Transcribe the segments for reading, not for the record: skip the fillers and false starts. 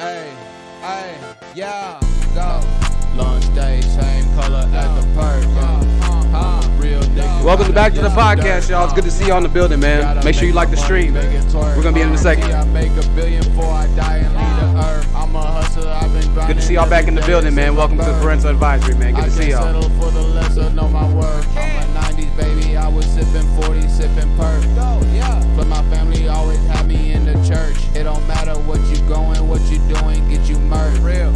Hey, yeah, go. Lunch day, same color as the perk. Real nigga. Welcome back to the podcast, y'all. It's good to see you on the building, man. Make sure you like the stream. We're gonna be in a second. I make $1 billion before I die and leave the earth. I'm a hustler, I've been grinding. Good to see y'all back in the building, man. Welcome to the Parental Advisory, man. Good to see y'all. I settle for the lesser, know my worth. I'm a 90s baby, I was sipping 40, sipping perk. But my family always had me in the church. It don't matter what you going, what you doing, get you murdered. Real.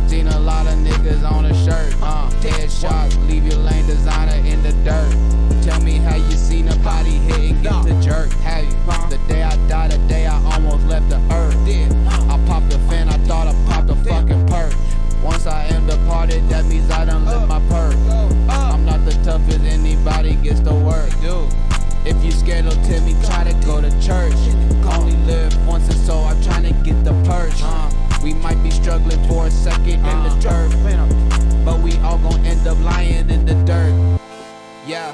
Seen a lot of niggas on a shirt, dead shots, leave your lane designer in the dirt. Tell me how you seen a body hit and get to jerk. Have you? The day I died, the day I almost left the earth. I popped a fan, I thought I popped a fucking perk. Once I am departed, that means I done lit my perk. I'm not the toughest, anybody gets to work. If you scared of Timmy, try to go to church. Only live once and so I'm trying to get the purge. We might be struggling for a second in the turf, but we all gon' end up lying in the dirt. Yeah.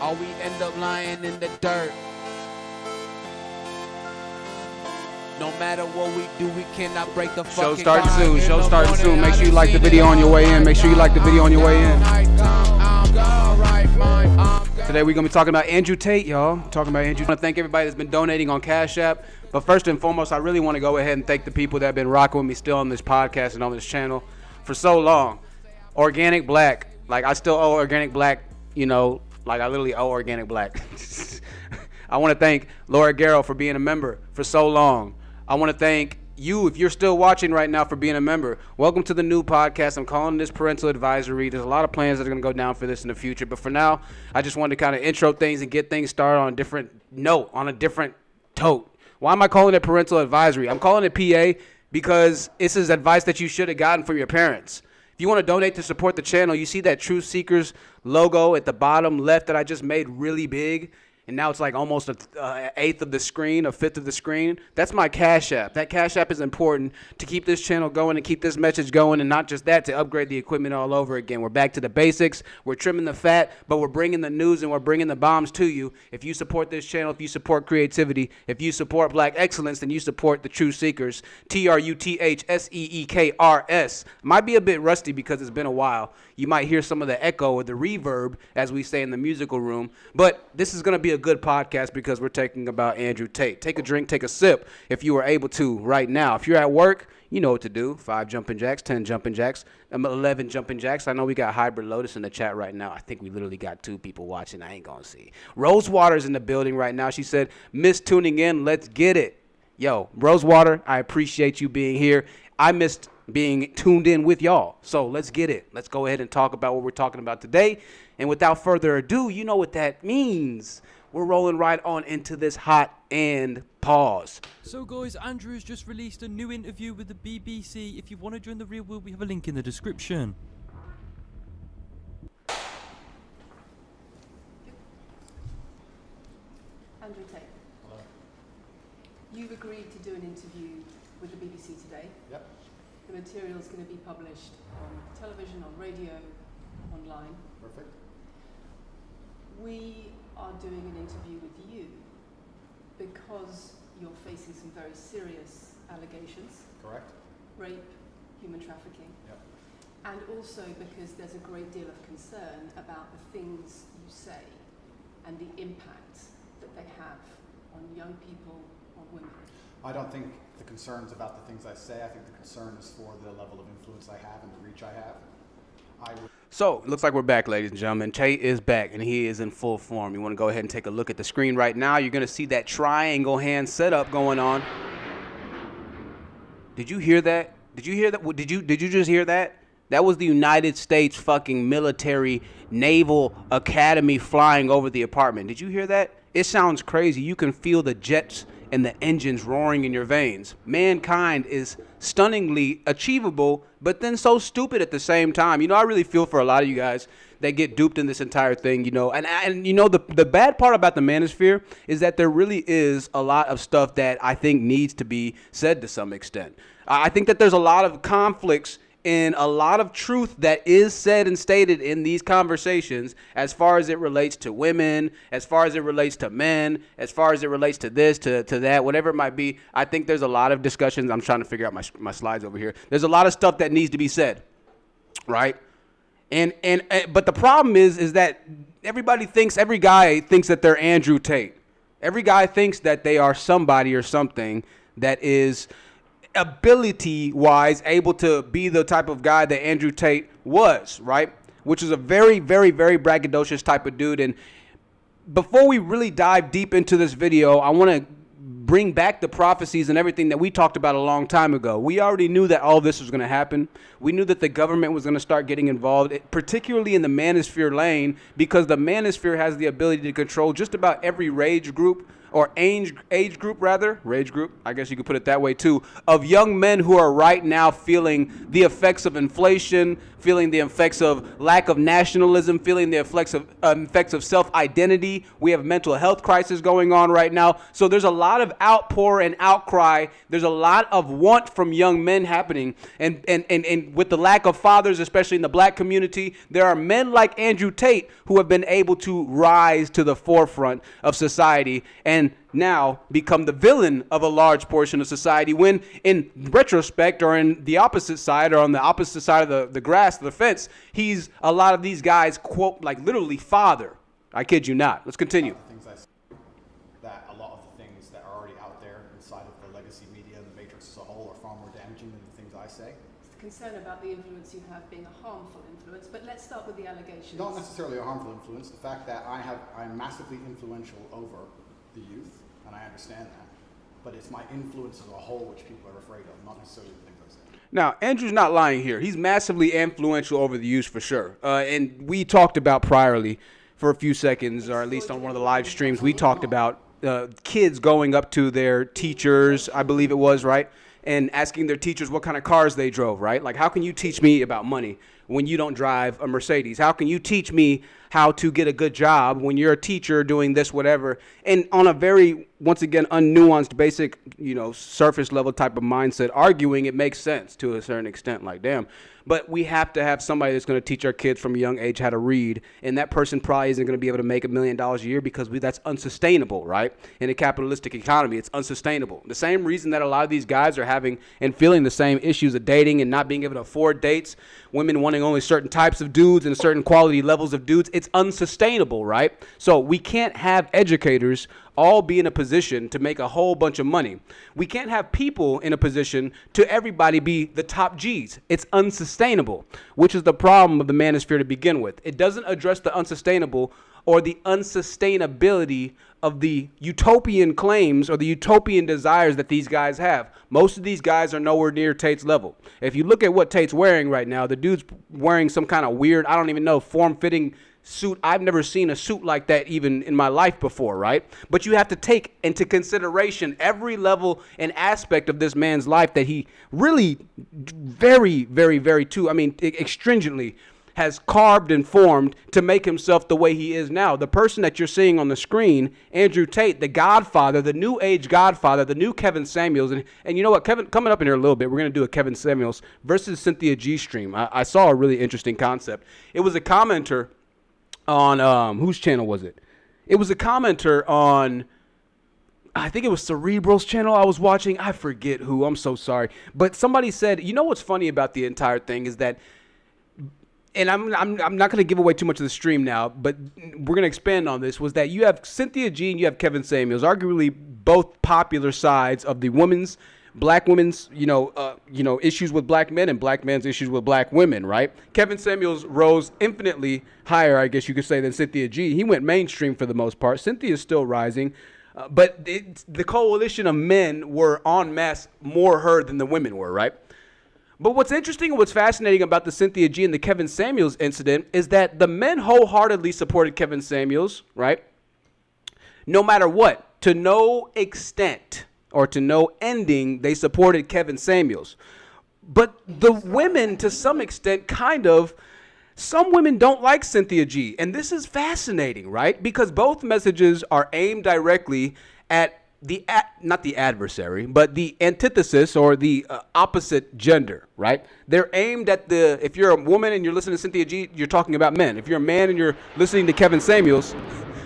All we end up lying in the dirt. No matter what we do, we cannot break the fucking Show starting soon. Show starting soon. Make sure you like the video on your way in. Make sure you like the video on your way in. Today we're going to be talking about Andrew Tate, y'all. Talking about Andrew. I want to thank everybody that's been donating on Cash App. But first and foremost, I really want to go ahead and thank the people that have been rocking with me still on this podcast and on this channel for so long. Organic Black. Like, I still owe Organic Black, you know, like I literally owe Organic Black. I want to thank Laura Garrow for being a member for so long. I want to thank you, if you're still watching right now, for being a member. Welcome to the new podcast. I'm calling this Parental Advisory. There's a lot of plans that are going to go down for this in the future. But for now, I just wanted to kind of intro things and get things started on a different note, on a different tote. Why am I calling it Parental Advisory? I'm calling it PA because this is advice that you should have gotten from your parents. If you want to donate to support the channel, you see that Truth Seekers logo at the bottom left that I just made really big. And now it's like almost an eighth of the screen, a fifth of the screen. That's my Cash App. That Cash App is important to keep this channel going and keep this message going. And not just that, to upgrade the equipment all over again. We're back to the basics. We're trimming the fat, but we're bringing the news and we're bringing the bombs to you. If you support this channel, if you support creativity, if you support black excellence, then you support the Truth Seekers. TRUTHSEEKRS. Might be a bit rusty because it's been a while. You might hear some of the echo or the reverb, as we say in the musical room. But this is going to be a good podcast because we're talking about Andrew Tate. Take a drink, take a sip if you are able to right now. If you're at work, you know what to do. 5 jumping jacks, 10 jumping jacks, 11 jumping jacks. I know we got Hybrid Lotus in the chat right now. I think we literally got 2 people watching. I ain't going to see. Rosewater's in the building right now. She said, miss tuning in. Let's get it. Yo, Rosewater, I appreciate you being here. I missed being tuned in with y'all. So let's get it. Let's go ahead and talk about what we're talking about today. And without further ado, you know what that means. We're rolling right on into this hot and pause. So guys, Andrew's just released a new interview with the BBC. If you want to join the real world, we have a link in the description. Andrew Tate. Hello. You've agreed to do an interview with the BBC today. Yep. The material is going to be published on television, on radio, online. Perfect. We are doing an interview with you because you're facing some very serious allegations. Correct. Rape, human trafficking. Yep. And also because there's a great deal of concern about the things you say and the impact that they have on young people, on women. I don't think the concern's about the things I say. I think the concern is for the level of influence I have and the reach I have. So, it looks like we're back, ladies and gentlemen. Tate is back, and he is in full form. You want to go ahead and take a look at the screen right now. You're going to see that triangle hand setup going on. Did you hear that? Did you hear that? Did you just hear that? That was the United States fucking military naval academy flying over the apartment. Did you hear that? It sounds crazy. You can feel the jets and the engines roaring in your veins. Mankind is stunningly achievable, but then so stupid at the same time. You know, I really feel for a lot of you guys that get duped in this entire thing, you know. And you know, the bad part about the Manosphere is that there really is a lot of stuff that I think needs to be said to some extent. I think that there's a lot of conflicts in a lot of truth that is said and stated in these conversations, as far as it relates to women, as far as it relates to men, as far as it relates to this, to that, whatever it might be. I think there's a lot of discussions. I'm trying to figure out my slides over here. There's a lot of stuff that needs to be said, right? But the problem is that every guy thinks that they're Andrew Tate. Every guy thinks that they are somebody or something that is ability-wise able to be the type of guy that Andrew Tate was, right? Which is a very, very, very braggadocious type of dude. And before we really dive deep into this video, I want to bring back the prophecies and everything that we talked about a long time ago. We already knew that all this was going to happen. We knew that the government was going to start getting involved, particularly in the Manosphere lane, because the Manosphere has the ability to control just about every rage group, or age group, I guess you could put it that way too, of young men who are right now feeling the effects of inflation, feeling the effects of lack of nationalism, feeling the effects of self-identity. We have mental health crisis going on right now. So there's a lot of outpour and outcry. There's a lot of want from young men happening. And with the lack of fathers, especially in the black community, there are men like Andrew Tate who have been able to rise to the forefront of society and now become the villain of a large portion of society, when in retrospect, or in the opposite side, or on the opposite side of the grass, the fence, he's a lot of these guys, quote, like literally father. I kid you not. Let's continue. Things I say, that a lot of the things that are already out there inside of the legacy media and the matrix as a whole are far more damaging than the things I say. It's the concern about the influence you have being a harmful influence, but let's start with the allegations. Not necessarily a harmful influence. The fact that I'm massively influential over the youth, and I understand that, but it's my influence as a whole which people are afraid of, not necessarily the things I say. Now, Andrew's not lying here. He's massively influential over the youth for sure. And we talked about priorly for a few seconds, or at least on one of the live streams, we talked about kids going up to their teachers, I believe it was, right? And asking their teachers what kind of cars they drove, right? Like, how can you teach me about money when you don't drive a Mercedes? How can you teach me how to get a good job when you're a teacher doing this, whatever? And on a very, once again, unnuanced, basic, surface level type of mindset, arguing, it makes sense to a certain extent. Like, damn. But we have to have somebody that's going to teach our kids from a young age how to read. And that person probably isn't going to be able to make $1 million a year, because that's unsustainable, right? In a capitalistic economy, it's unsustainable. The same reason that a lot of these guys are having and feeling the same issues of dating and not being able to afford dates, women wanting only certain types of dudes and certain quality levels of dudes, it's unsustainable, right? So we can't have educators all be in a position to make a whole bunch of money. We can't have people in a position to everybody be the top G's. It's unsustainable, which is the problem of the Manosphere to begin with. It doesn't address the unsustainable or the unsustainability of the utopian claims or the utopian desires that these guys have. Most of these guys are nowhere near Tate's level. If you look at what Tate's wearing right now, the dude's wearing some kind of weird, I don't even know, form-fitting suit. I've never seen a suit like that even in my life before, right? But you have to take into consideration every level and aspect of this man's life that he really very, very, very extringently has carved and formed to make himself the way he is now. The person that you're seeing on the screen, Andrew Tate, the Godfather, the new age Godfather, the new Kevin Samuels. And you know what, Kevin, coming up in here a little bit, we're going to do a Kevin Samuels versus Cynthia G stream. I saw a really interesting concept. It was a commenter on, whose channel was it? It was a commenter on, I think it was Cerebral's channel I was watching. I forget who. I'm so sorry. But somebody said, you know what's funny about the entire thing is that, and I'm not going to give away too much of the stream now, but we're going to expand on this, was that you have Cynthia G and you have Kevin Samuels, arguably both popular sides of the black women's, issues with black men and black men's issues with black women, right? Kevin Samuels rose infinitely higher, I guess you could say, than Cynthia G. He went mainstream for the most part. Cynthia's still rising, but the coalition of men were en masse more heard than the women were, right? But what's interesting and what's fascinating about the Cynthia G and the Kevin Samuels incident is that the men wholeheartedly supported Kevin Samuels, right? No matter what, to no extent or to no ending, they supported Kevin Samuels. But the women, to some extent, some women don't like Cynthia G. And this is fascinating, right? Because both messages are aimed directly at not the adversary, but the antithesis or the opposite gender, right? They're aimed at if you're a woman and you're listening to Cynthia G, you're talking about men. If you're a man and you're listening to Kevin Samuels,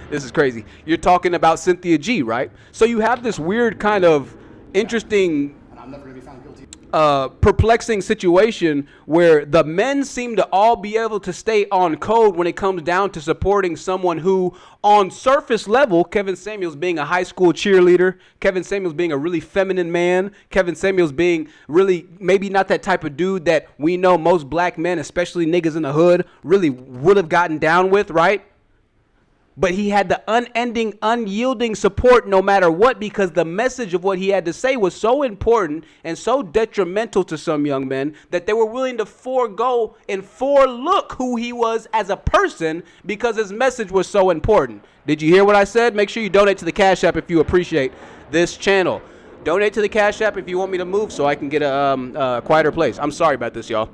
this is crazy. You're talking about Cynthia G, right? So you have this weird kind of interesting, And I'm never going to be found guilty. perplexing situation where the men seem to all be able to stay on code when it comes down to supporting someone who, on surface level, Kevin Samuels being a high school cheerleader, Kevin Samuels being a really feminine man, Kevin Samuels being really maybe not that type of dude that we know most black men, especially niggas in the hood, really would have gotten down with, right? But he had the unending, unyielding support no matter what, because the message of what he had to say was so important and so detrimental to some young men that they were willing to forego and forelook who he was as a person because his message was so important. Did you hear what I said? Make sure you donate to the Cash App if you appreciate this channel. Donate to the Cash App if you want me to move so I can get a quieter place. I'm sorry about this, y'all.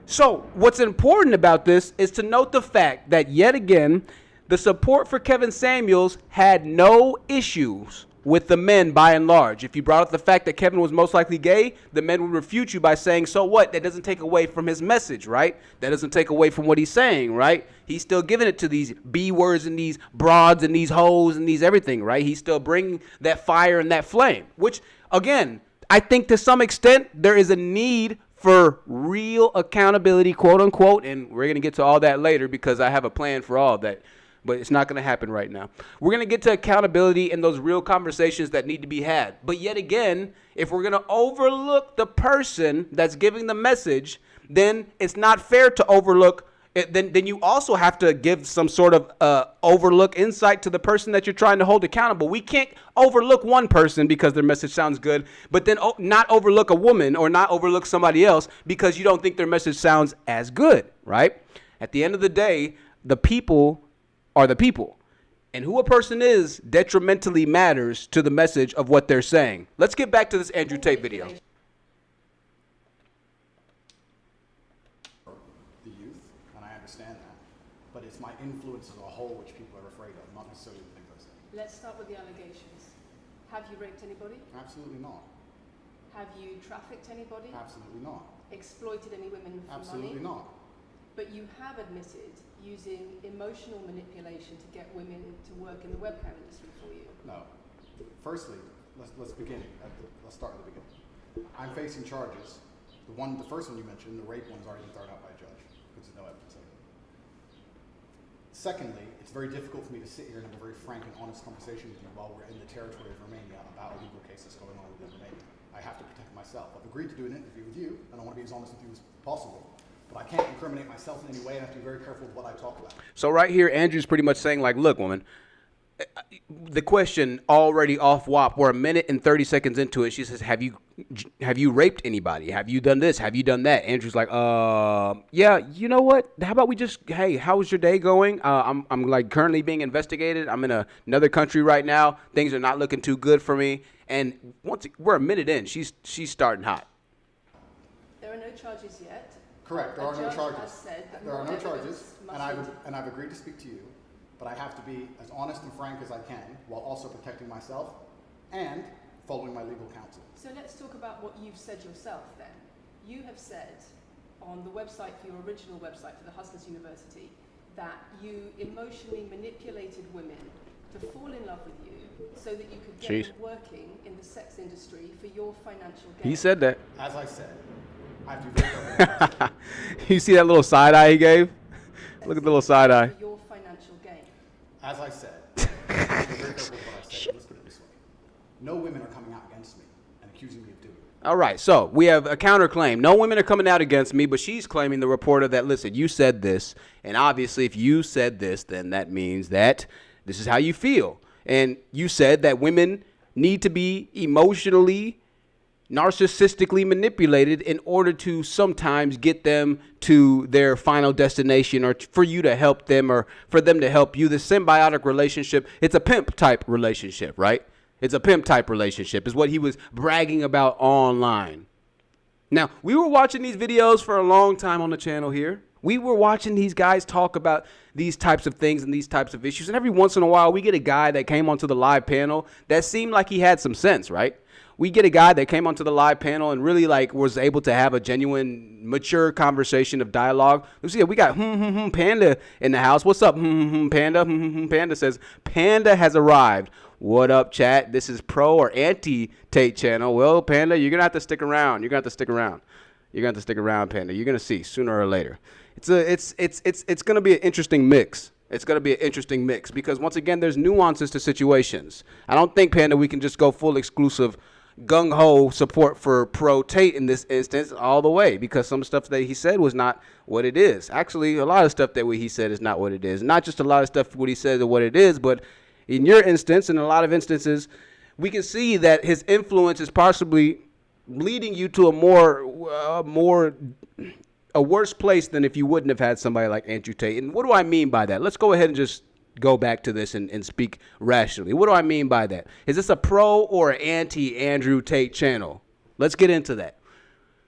So what's important about this is to note the fact that yet again, the support for Kevin Samuels had no issues with the men by and large. If you brought up the fact that Kevin was most likely gay, the men would refute you by saying, so what? That doesn't take away from his message, right? That doesn't take away from what he's saying, right? He's still giving it to these B words and these broads and these hoes and these everything, right? He's still bringing that fire and that flame, which, again, I think to some extent there is a need for real accountability, quote unquote, and we're going to get to all that later because I have a plan for all of that. But it's not going to happen right now. We're going to get to accountability and those real conversations that need to be had. But yet again, if we're going to overlook the person that's giving the message, then it's not fair to overlook it. Then you also have to give some sort of overlook insight to the person that you're trying to hold accountable. We can't overlook one person because their message sounds good, but then not overlook a woman or not overlook somebody else because you don't think their message sounds as good, right? At the end of the day, the people are the people. And who a person is detrimentally matters to the message of what they're saying. Let's get back to this Andrew Tate video. The youth, and I understand that, but it's my influence as a whole which people are afraid of, not necessarily the things I say. Let's start with the allegations. Have you raped anybody? Absolutely not. Have you trafficked anybody? Absolutely not. Exploited any women for Absolutely money? not. But you have admitted using emotional manipulation to get women to work in the webcam industry for you. No. Firstly, let's begin. Let's start at the beginning. I'm facing charges. The first one you mentioned, the rape one's already been thrown out by a judge because there's no evidence of it. Secondly, it's very difficult for me to sit here and have a very frank and honest conversation with you while we're in the territory of Romania about a legal case that's going on within Romania. I have to protect myself. I've agreed to do an interview with you, and I want to be as honest with you as possible. But I can't incriminate myself in any way, and I have to be very careful with what I talk about. So right here, Andrew's pretty much saying, like, look, woman, the question already off WAP, we're a minute and 30 seconds into it. She says, have you raped anybody? Have you done this? Have you done that? Andrew's like, yeah, you know what? How about we just, hey, how was your day going? I'm like currently being investigated. I'm in another country right now. Things are not looking too good for me. And once we're a minute in, she's starting hot. There are no charges yet. Correct. There are no charges. There are no charges, and I've agreed to speak to you, but I have to be as honest and frank as I can while also protecting myself and following my legal counsel. So let's talk about what you've said yourself then. You have said on the website, for your original website for the Hustlers University, that you emotionally manipulated women to fall in love with you so that you could get them working in the sex industry for your financial gain. He said that. As I said, I have to be very careful. You see that little side eye he gave? Look at the little side eye. For your financial gain. As I said, I have to be very careful with what I say. Let's put it this way. No women are coming out against me and accusing me of doing it. All right, so we have a counterclaim. No women are coming out against me, but she's claiming, the reporter, that, listen, you said this, and obviously if you said this, then that means that this is how you feel. And you said that women need to be emotionally, narcissistically manipulated in order to sometimes get them to their final destination, or for you to help them, or for them to help you. The symbiotic relationship, it's a pimp type relationship, right? It's a pimp type relationship is what he was bragging about online. Now, we were watching these videos for a long time on the channel here. We were watching these guys talk about these types of things and these types of issues. And every once in a while, we get a guy that came onto the live panel that seemed like he had some sense, right? We get a guy that came onto the live panel and really was able to have a genuine, mature conversation of dialogue. Let's see, we got Panda in the house. What's up, Panda? Panda says, Panda has arrived. What up, chat? This is pro or anti-Tate channel. Well, Panda, you're going to have to stick around. You're going to have to stick around. You're going to have to stick around, Panda. You're going to see sooner or later. It's going to be an interesting mix. It's going to be an interesting mix because, once again, there's nuances to situations. I don't think, Panda, we can just go full exclusive gung-ho support for pro Tate in this instance all the way, because some stuff that he said was not what it is. Actually, a lot of stuff that he said is not what it is. Not just a lot of stuff what he said is what it is, but in your instance, in a lot of instances, we can see that his influence is possibly leading you to a worse place than if you wouldn't have had somebody like Andrew Tate. And what do I mean by that? Let's go ahead and just go back to this and speak rationally. What do I mean by that? Is this a pro or anti-Andrew Tate channel? Let's get into that.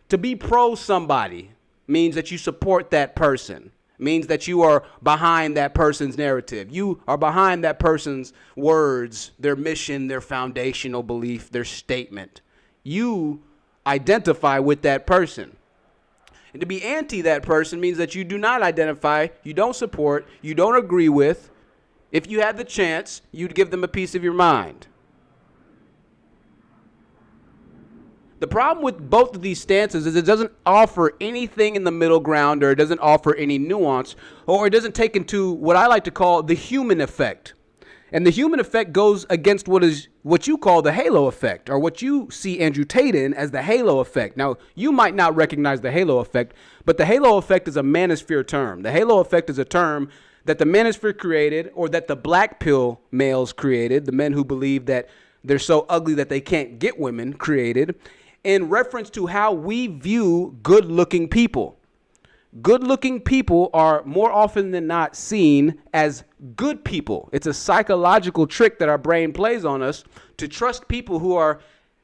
To be pro somebody means that you support that person. Means that you are behind that person's narrative. You are behind that person's words, their mission, their foundational belief, their statement. You identify with that person. And to be anti that person means that you do not identify, you don't support, you don't agree with. If you had the chance, you'd give them a piece of your mind. The problem with both of these stances is it doesn't offer anything in the middle ground, or it doesn't offer any nuance, or it doesn't take into what I like to call the human effect. And the human effect goes against what you call the halo effect, or what you see Andrew Tate in as the halo effect. Now, you might not recognize the halo effect, but the halo effect is a Manosphere term. The halo effect is a term that the Manosphere created, or that the black pill males created, the men who believe that they're so ugly that they can't get women created, in reference to how we view good-looking people. Good-looking people are more often than not seen as good people. It's a psychological trick that our brain plays on us to trust people who are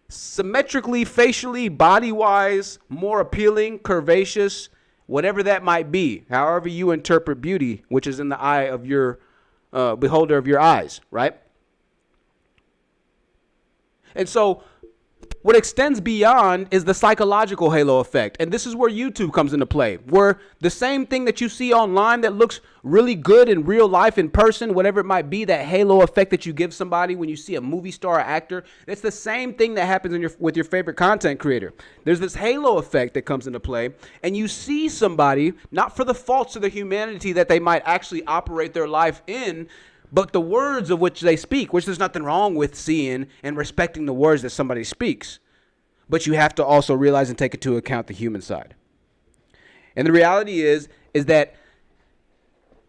symmetrically, facially, body-wise, more appealing, curvaceous, whatever that might be, however you interpret beauty, which is in the eye of your beholder of your eyes, right? And so what extends beyond is the psychological halo effect. And this is where YouTube comes into play, where the same thing that you see online that looks really good in real life, in person, whatever it might be, that halo effect that you give somebody when you see a movie star or actor, it's the same thing that happens with your favorite content creator. There's this halo effect that comes into play, and you see somebody, not for the faults of the humanity that they might actually operate their life in, but the words of which they speak, which there's nothing wrong with seeing and respecting the words that somebody speaks. But you have to also realize and take into account the human side. And the reality is that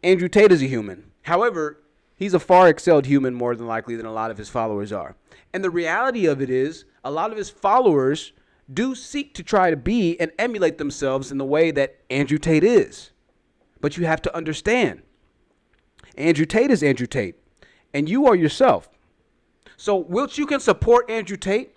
Andrew Tate is a human. However, he's a far excelled human more than likely than a lot of his followers are. And the reality of it is a lot of his followers do seek to try to be and emulate themselves in the way that Andrew Tate is. But you have to understand, Andrew Tate is Andrew Tate, and you are yourself. So whilst you can support Andrew Tate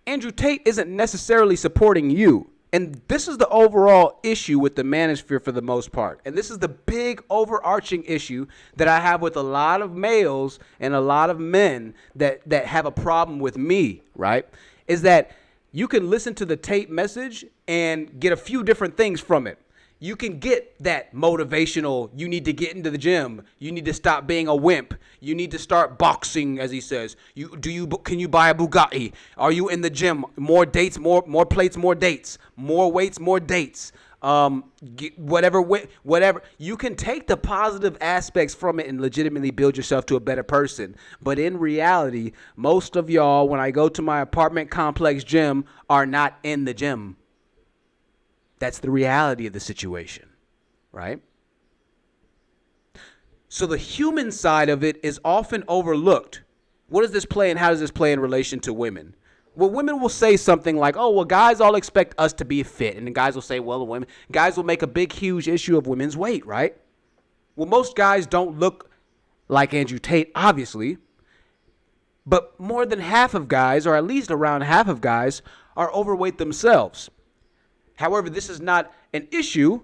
isn't necessarily supporting you. And this is the overall issue with the Manosphere for the most part. And this is the big overarching issue that I have with a lot of males and a lot of men that have a problem with me, right? Is that you can listen to the Tate message and get a few different things from it. You can get that motivational, you need to get into the gym, you need to stop being a wimp, you need to start boxing, as he says. Can you buy a Bugatti? Are you in the gym? More dates, more plates, more dates, more weights, more dates. Whatever. You can take the positive aspects from it and legitimately build yourself to a better person. But in reality, most of y'all, when I go to my apartment complex gym, are not in the gym. That's the reality of the situation, right? So the human side of it is often overlooked. What does this play and how does this play in relation to women? Well, women will say something like, oh, well, guys all expect us to be fit. And the guys will say, well, guys will make a big, huge issue of women's weight, right? Well, most guys don't look like Andrew Tate, obviously. But more than half of guys, or at least around half of guys, are overweight themselves. However, this is not an issue.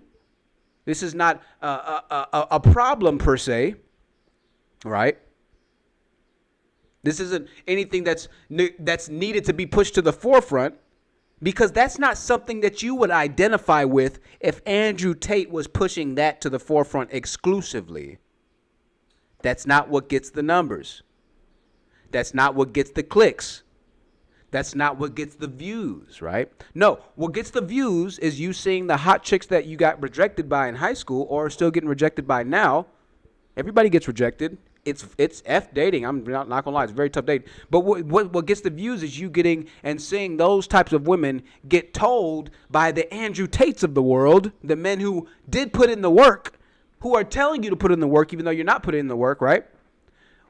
This is not a problem per se, right? This isn't anything that's needed to be pushed to the forefront, because that's not something that you would identify with if Andrew Tate was pushing that to the forefront exclusively. That's not what gets the numbers. That's not what gets the clicks. That's not what gets the views, right? No, what gets the views is you seeing the hot chicks that you got rejected by in high school or are still getting rejected by now. Everybody gets rejected. It's F dating. I'm not gonna lie, it's a very tough date. But what gets the views is you getting and seeing those types of women get told by the Andrew Tates of the world, the men who did put in the work, who are telling you to put in the work even though you're not putting in the work, right?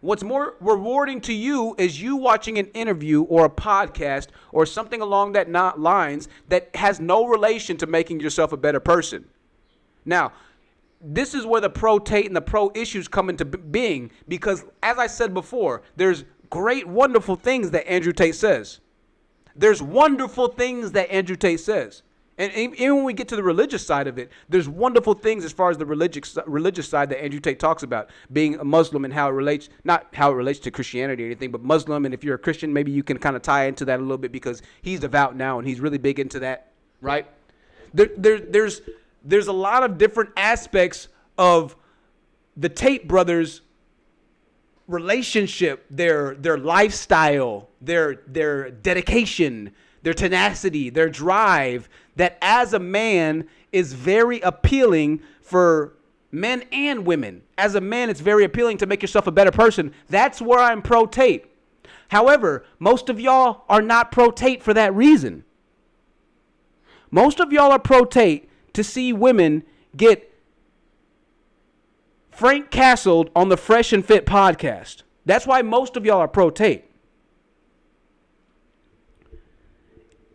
What's more rewarding to you is you watching an interview or a podcast or something along that lines that has no relation to making yourself a better person. Now, this is where the pro Tate and the pro issues come into being, because as I said before, there's great, wonderful things that Andrew Tate says. There's wonderful things that Andrew Tate says. And even when we get to the religious side of it, there's wonderful things as far as the religious side that Andrew Tate talks about, being a Muslim and how it relates, not how it relates to Christianity or anything, but Muslim. And if you're a Christian, maybe you can kind of tie into that a little bit because he's devout now and he's really big into that, right? There's a lot of different aspects of the Tate brothers' relationship, their lifestyle, their dedication, their tenacity, their drive, that as a man is very appealing for men and women. As a man, it's very appealing to make yourself a better person. That's where I'm pro Tate. However, most of y'all are not pro Tate for that reason. Most of y'all are pro Tate to see women get Frank Castled on the Fresh and Fit podcast. That's why most of y'all are pro Tate.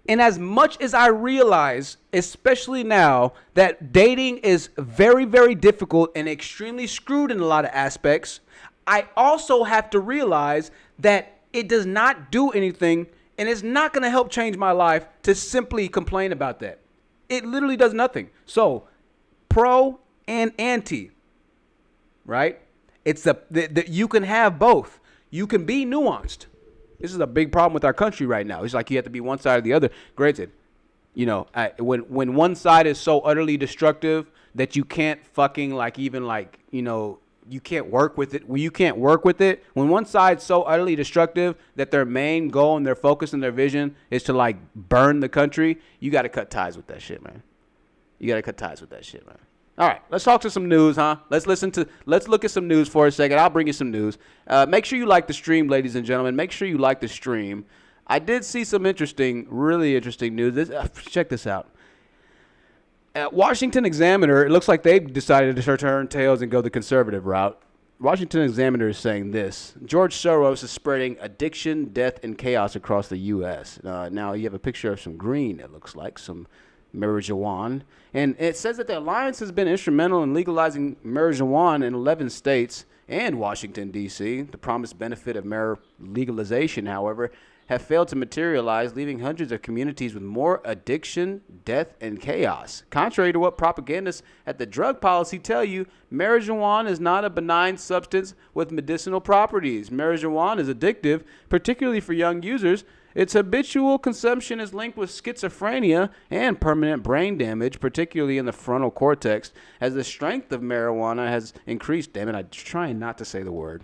And as much as I realize, especially now, that dating is very, very difficult and extremely screwed in a lot of aspects, I also have to realize that it does not do anything and it's not going to help change my life to simply complain about that. It literally does nothing. So, pro and anti, right? It's you can have both. You can be nuanced. This is a big problem with our country right now. It's like you have to be one side or the other. Granted, you know, when one side is so utterly destructive that you can't fucking you can't work with it. When you can't work with it, when one side's so utterly destructive that their main goal and their focus and their vision is to like burn the country, you got to cut ties with that shit, man. You got to cut ties with that shit, man. All right, let's talk to some news, huh? Let's look at some news for a second. I'll bring you some news. Make sure you like the stream, ladies and gentlemen. Make sure you like the stream. I did see some really interesting news. Check this out. Washington Examiner, it looks like they've decided to turn tails and go the conservative route. Washington Examiner is saying this: George Soros is spreading addiction, death, and chaos across the U.S. Now you have a picture of some green, it looks like, some marijuana. And it says that the alliance has been instrumental in legalizing marijuana in 11 states and Washington, D.C. The promised benefit of marijuana legalization, however, have failed to materialize, leaving hundreds of communities with more addiction, death, and chaos. Contrary to what propagandists at the drug policy tell you, marijuana is not a benign substance with medicinal properties. Marijuana is addictive, particularly for young users. Its habitual consumption is linked with schizophrenia and permanent brain damage, particularly in the frontal cortex, as the strength of marijuana has increased. Damn it, I'm trying not to say the word.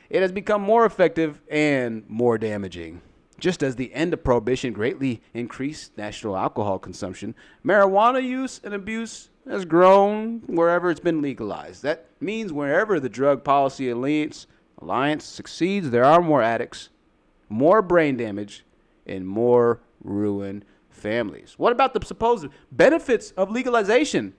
It has become more effective and more damaging. Just as the end of prohibition greatly increased national alcohol consumption, marijuana use and abuse has grown wherever it's been legalized. That means wherever the drug policy alliance succeeds, there are more addicts, more brain damage, and more ruined families. What about the supposed benefits of legalization?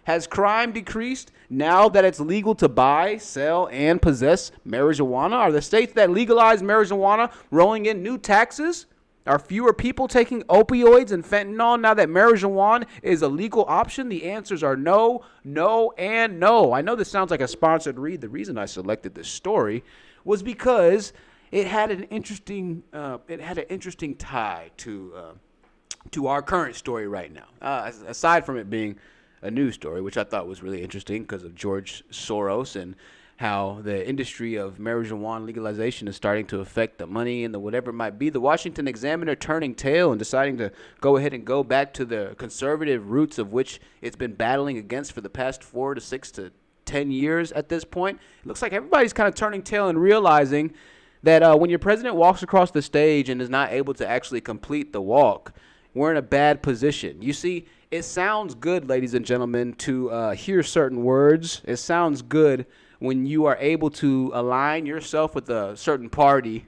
Has crime decreased now that it's legal to buy, sell, and possess marijuana? Are the states that legalize marijuana rolling in new taxes? Are fewer people taking opioids and fentanyl now that marijuana is a legal option? The answers are no, no, and no. I know this sounds like a sponsored read. The reason I selected this story was because it had an interesting tie to to our current story right now. Aside from it being a news story, which I thought was really interesting because of George Soros and how the industry of marijuana legalization is starting to affect the money and the whatever it might be. The Washington Examiner turning tail and deciding to go ahead and go back to the conservative roots of which it's been battling against for the past 4 to 6 to 10 years at this point. It looks like everybody's kind of turning tail and realizing that when your president walks across the stage and is not able to actually complete the walk, we're in a bad position. You see, it sounds good, ladies and gentlemen, to hear certain words. It sounds good when you are able to align yourself with a certain party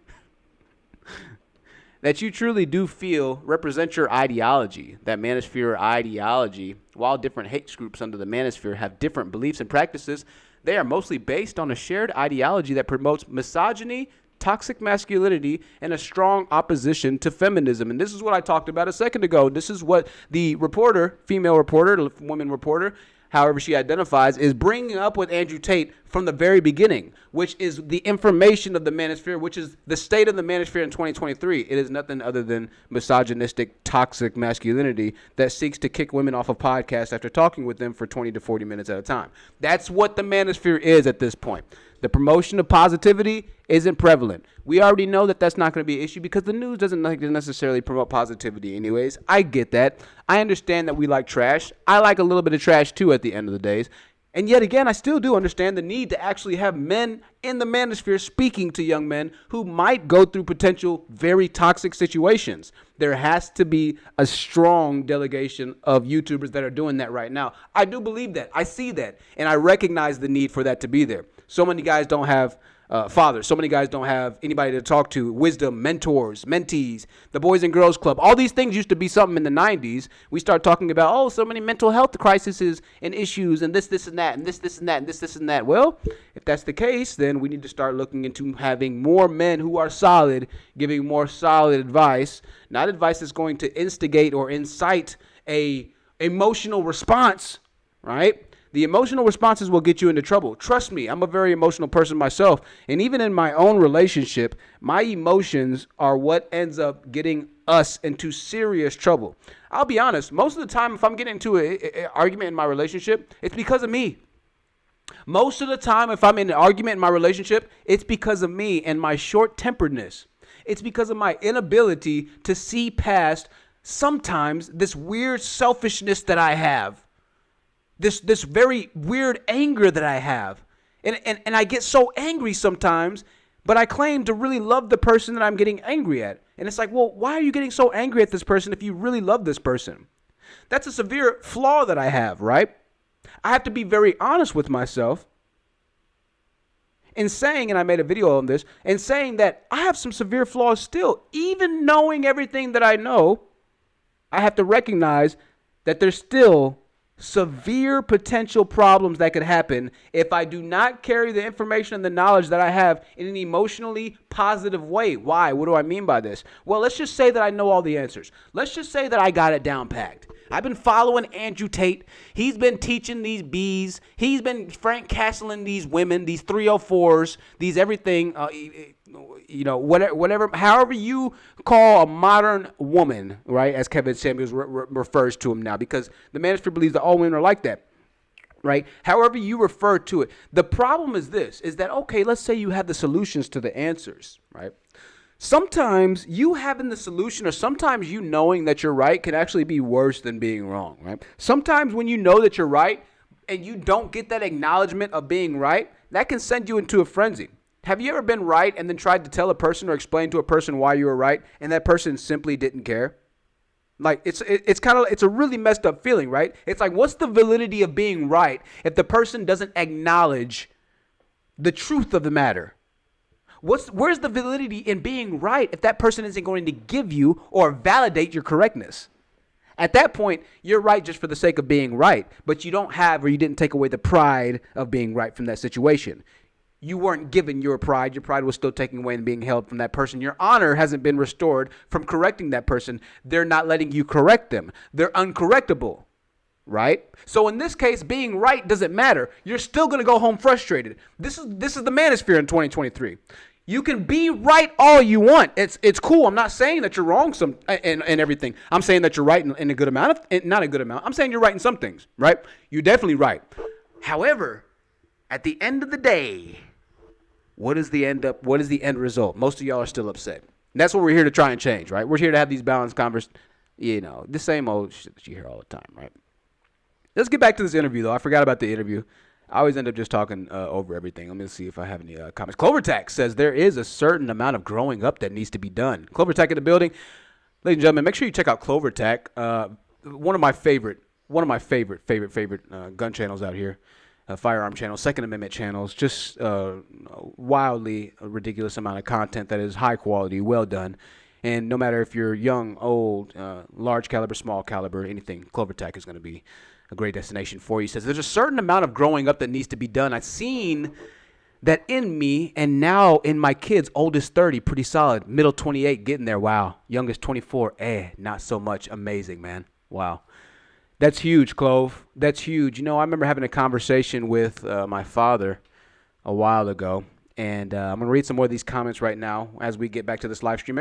that you truly do feel represent your ideology, that Manosphere ideology. While different hate groups under the Manosphere have different beliefs and practices, they are mostly based on a shared ideology that promotes misogyny, toxic masculinity, and a strong opposition to feminism. And this is what I talked about a second ago. This is what the reporter, female reporter, woman reporter, however she identifies, is bringing up with Andrew Tate from the very beginning, which is the information of the Manosphere, which is the state of the Manosphere in 2023. It is nothing other than misogynistic, toxic masculinity that seeks to kick women off of podcasts after talking with them for 20 to 40 minutes at a time. That's what the Manosphere is at this point. The promotion of positivity isn't prevalent. We already know that that's not going to be an issue because the news doesn't necessarily promote positivity anyways. I get that. I understand that we like trash. I like a little bit of trash too at the end of the days. And yet again, I still do understand the need to actually have men in the Manosphere speaking to young men who might go through potential very toxic situations. There has to be a strong delegation of YouTubers that are doing that right now. I do believe that. I see that. And I recognize the need for that to be there. So many guys don't have fathers. So many guys don't have anybody to talk to, wisdom, mentors, mentees, the Boys and Girls Club. All these things used to be something in the 90s. We start talking about, oh, so many mental health crises and issues and this, and that, and this, and that, and this, and that. Well, if that's the case, then we need to start looking into having more men who are solid, giving more solid advice, not advice that's going to instigate or incite a emotional response, right? The emotional responses will get you into trouble. Trust me, I'm a very emotional person myself. And even in my own relationship, my emotions are what ends up getting us into serious trouble. I'll be honest, most of the time if I'm getting into an argument in my relationship, it's because of me. Most of the time if I'm in an argument in my relationship, it's because of me and my short-temperedness. It's because of my inability to see past sometimes this weird selfishness that I have. This very weird anger that I have. And I get so angry sometimes, but I claim to really love the person that I'm getting angry at. And it's like, well, why are you getting so angry at this person if you really love this person? That's a severe flaw that I have, right? I have to be very honest with myself in saying, and I made a video on this, and saying that I have some severe flaws still. Even knowing everything that I know, I have to recognize that there's still severe potential problems that could happen if I do not carry the information and the knowledge that I have in an emotionally positive way. Why? What do I mean by this? Well, let's just say that I know all the answers. Let's just say that I got it down packed. I've been following Andrew Tate. He's been teaching these bees. He's been Frank Castling these women, these 304s, these everything, whatever, however you call a modern woman, right, as Kevin Samuels refers to him now, because the Manosphere believes that all women are like that, right? However you refer to it. The problem is this, is that, okay, let's say you have the solutions to the answers, right? Sometimes you having the solution or sometimes you knowing that you're right can actually be worse than being wrong, right? Sometimes when you know that you're right and you don't get that acknowledgement of being right, that can send you into a frenzy. Have you ever been right and then tried to tell a person or explain to a person why you were right and that person simply didn't care? Like it's a really messed up feeling, right? It's like, what's the validity of being right if the person doesn't acknowledge the truth of the matter? Where's the validity in being right if that person isn't going to give you or validate your correctness? At that point, you're right just for the sake of being right, but you don't have or you didn't take away the pride of being right from that situation. You weren't given your pride. Your pride was still taken away and being held from that person. Your honor hasn't been restored from correcting that person. They're not letting you correct them. They're uncorrectable, right? So in this case, being right doesn't matter. You're still going to go home frustrated. This is the Manosphere in 2023. You can be right all you want. It's cool. I'm not saying that you're wrong and everything. I'm saying that you're right in a good amount not a good amount. I'm saying you're right in some things, right? You're definitely right. However, at the end of the day, what is the end result? Most of y'all are still upset. And that's what we're here to try and change, right? We're here to have these balanced conversations. The same old shit that you hear all the time, right? Let's get back to this interview, though. I forgot about the interview. I always end up just talking over everything. Let me see if I have any comments. CloverTack says there is a certain amount of growing up that needs to be done. CloverTack in the building. Ladies and gentlemen, make sure you check out CloverTack. One of my favorite gun channels out here. Firearm channels, Second Amendment channels, just wildly ridiculous amount of content that is high quality, well done. And no matter if you're young, old, large caliber, small caliber, anything, CloverTack is going to be a great destination for you. He says there's a certain amount of growing up that needs to be done. I've seen that in me, and now in my kids, oldest 30, pretty solid, middle 28, getting there, wow. Youngest 24, not so much. Amazing, man. Wow. That's huge, Clove. That's huge. I remember having a conversation with my father a while ago, and I'm going to read some more of these comments right now as we get back to this live stream.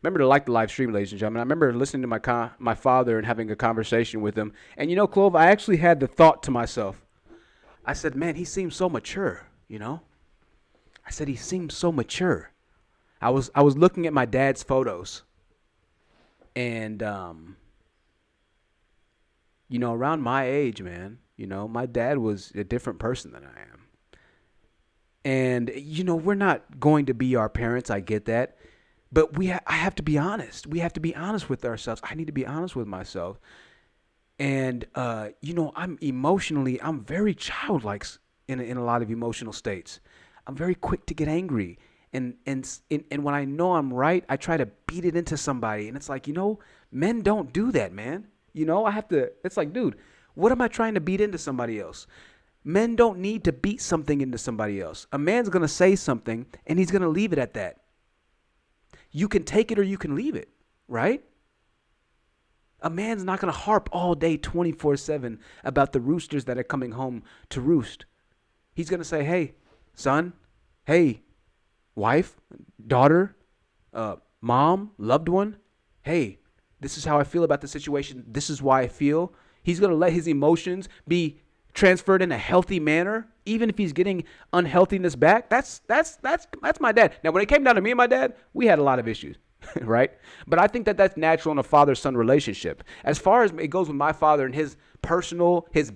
Remember to like the live stream, ladies and gentlemen. I remember listening to my father and having a conversation with him. And, Clove, I actually had the thought to myself. I said, man, he seems so mature, I said, he seems so mature. I was looking at my dad's photos, and around my age, man, my dad was a different person than I am. And, we're not going to be our parents. I get that. But I have to be honest. We have to be honest with ourselves. I need to be honest with myself. And, I'm very childlike in a lot of emotional states. I'm very quick to get angry. And when I know I'm right, I try to beat it into somebody. And it's like, men don't do that, man. It's like, dude, what am I trying to beat into somebody else? Men don't need to beat something into somebody else. A man's going to say something, and he's going to leave it at that. You can take it or you can leave it, right? A man's not going to harp all day 24/7 about the roosters that are coming home to roost. He's going to say, hey, son, hey, wife, daughter, mom, loved one, hey, this is how I feel about the situation. This is why I feel. He's going to let his emotions be transferred in a healthy manner, even if he's getting unhealthiness back. That's my dad. Now, when it came down to me and my dad, we had a lot of issues, right? But I think that that's natural in a father-son relationship. As far as it goes with my father and his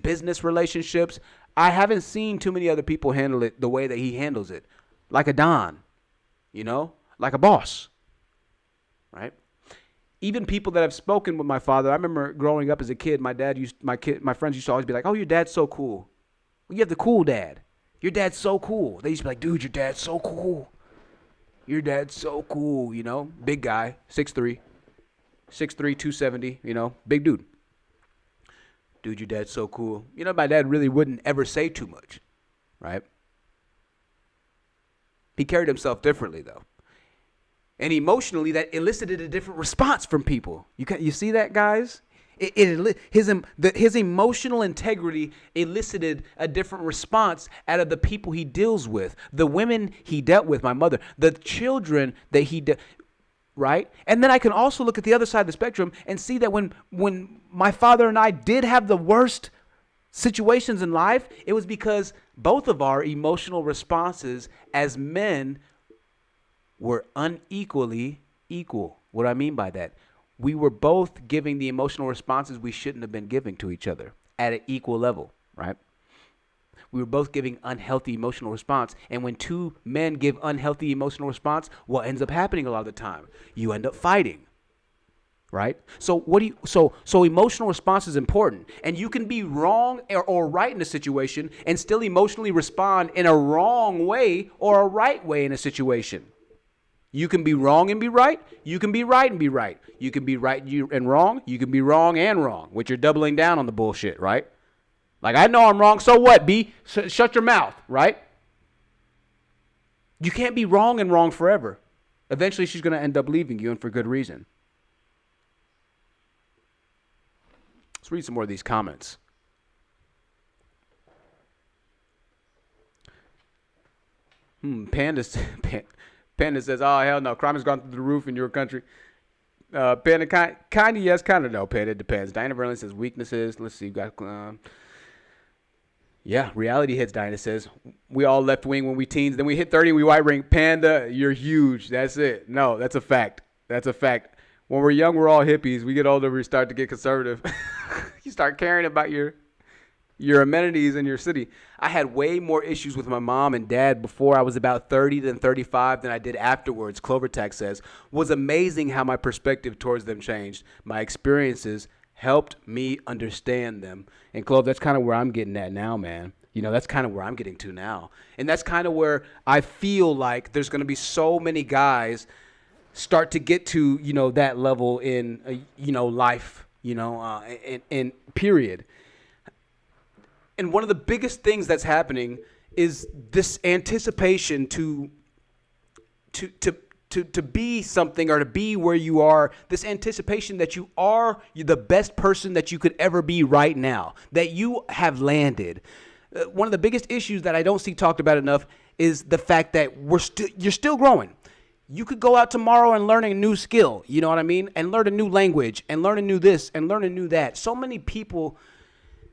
business relationships, I haven't seen too many other people handle it the way that he handles it. Like a Don, like a boss, right? Even people that have spoken with my father, I remember growing up as a kid, my friends used to always be like, oh, your dad's so cool. Well, you have the cool dad. Your dad's so cool. They used to be like, dude, your dad's so cool. Your dad's so cool, big guy, 6'3", 270, big dude. Dude, your dad's so cool. My dad really wouldn't ever say too much, right? He carried himself differently, though. And emotionally, that elicited a different response from people. You see that, guys? His emotional integrity elicited a different response out of the people he deals with, the women he dealt with, my mother, the children that he right? And then I can also look at the other side of the spectrum and see that when my father and I did have the worst situations in life, it was because both of our emotional responses as men were unequally equal. What do I mean by that? We were both giving the emotional responses we shouldn't have been giving to each other at an equal level, right? We were both giving unhealthy emotional response. And when two men give unhealthy emotional response, what ends up happening a lot of the time? You end up fighting, right? So so emotional response is important. And you can be wrong or right in a situation and still emotionally respond in a wrong way or a right way in a situation. You can be wrong and be right. You can be right and be right. You can be right and wrong. You can be wrong and wrong, which you're doubling down on the bullshit, right? Like, I know I'm wrong, so what, B? Shut your mouth, right? You can't be wrong and wrong forever. Eventually, she's going to end up leaving you, and for good reason. Let's read some more of these comments. Panda says, oh, hell no. Crime has gone through the roof in your country. Panda, kind of yes, kind of no. Panda, it depends. Diana Verlin says weaknesses. Let's see. You got, yeah, reality hits, Diana says. We all left wing when we teens. Then we hit 30, we white ring. Panda, you're huge. That's it. No, that's a fact. That's a fact. When we're young, we're all hippies. We get older, we start to get conservative. You start caring about your amenities in your city. I had way more issues with my mom and dad before I was about 30 than 35 than I did afterwards, CloverTech says. Was amazing how my perspective towards them changed. My experiences helped me understand them. And Clove, that's kind of where I'm getting at now, man. You know, that's kind of where I'm getting to now. And that's kind of where I feel like there's going to be so many guys start to get to, you know, that level in, you know, life, you know, and period. And one of the biggest things that's happening is this anticipation to be something or to be where you are, this anticipation that you are the best person that you could ever be right now, that you have landed. One of the biggest issues that I don't see talked about enough is the fact that you're still growing. You could go out tomorrow and learn a new skill, you know what I mean? And learn a new language and learn a new this and learn a new that. So many people,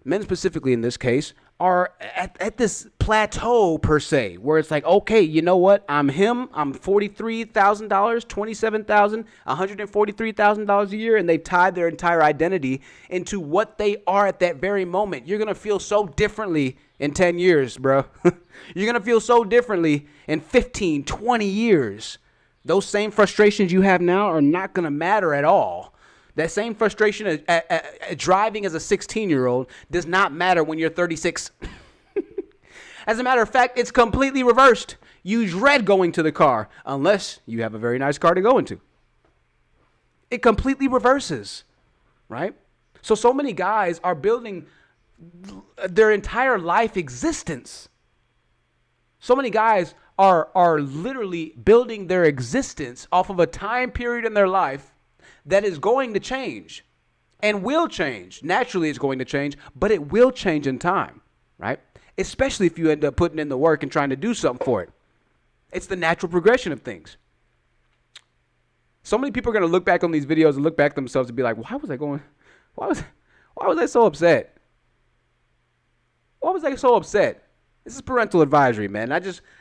men specifically in this case, are at this plateau per se, where it's like, okay, you know what? I'm him. I'm $43,000, $27,000, $143,000 a year, and they've tied their entire identity into what they are at that very moment. You're gonna feel so differently in 10 years, bro. You're gonna feel so differently in 15, 20 years. Those same frustrations you have now are not gonna matter at all. That same frustration at driving as a 16-year-old does not matter when you're 36. As a matter of fact, it's completely reversed. You dread going to the car unless you have a very nice car to go into. It completely reverses, right? So many guys are building their entire life existence. So many guys are literally building their existence off of a time period in their life that is going to change and will change. Naturally, it's going to change, but it will change in time, right? Especially if you end up putting in the work and trying to do something for it. It's the natural progression of things. So many people are going to look back on these videos and look back at themselves and be like, why was I so upset? Why was I so upset? This is parental advisory, man.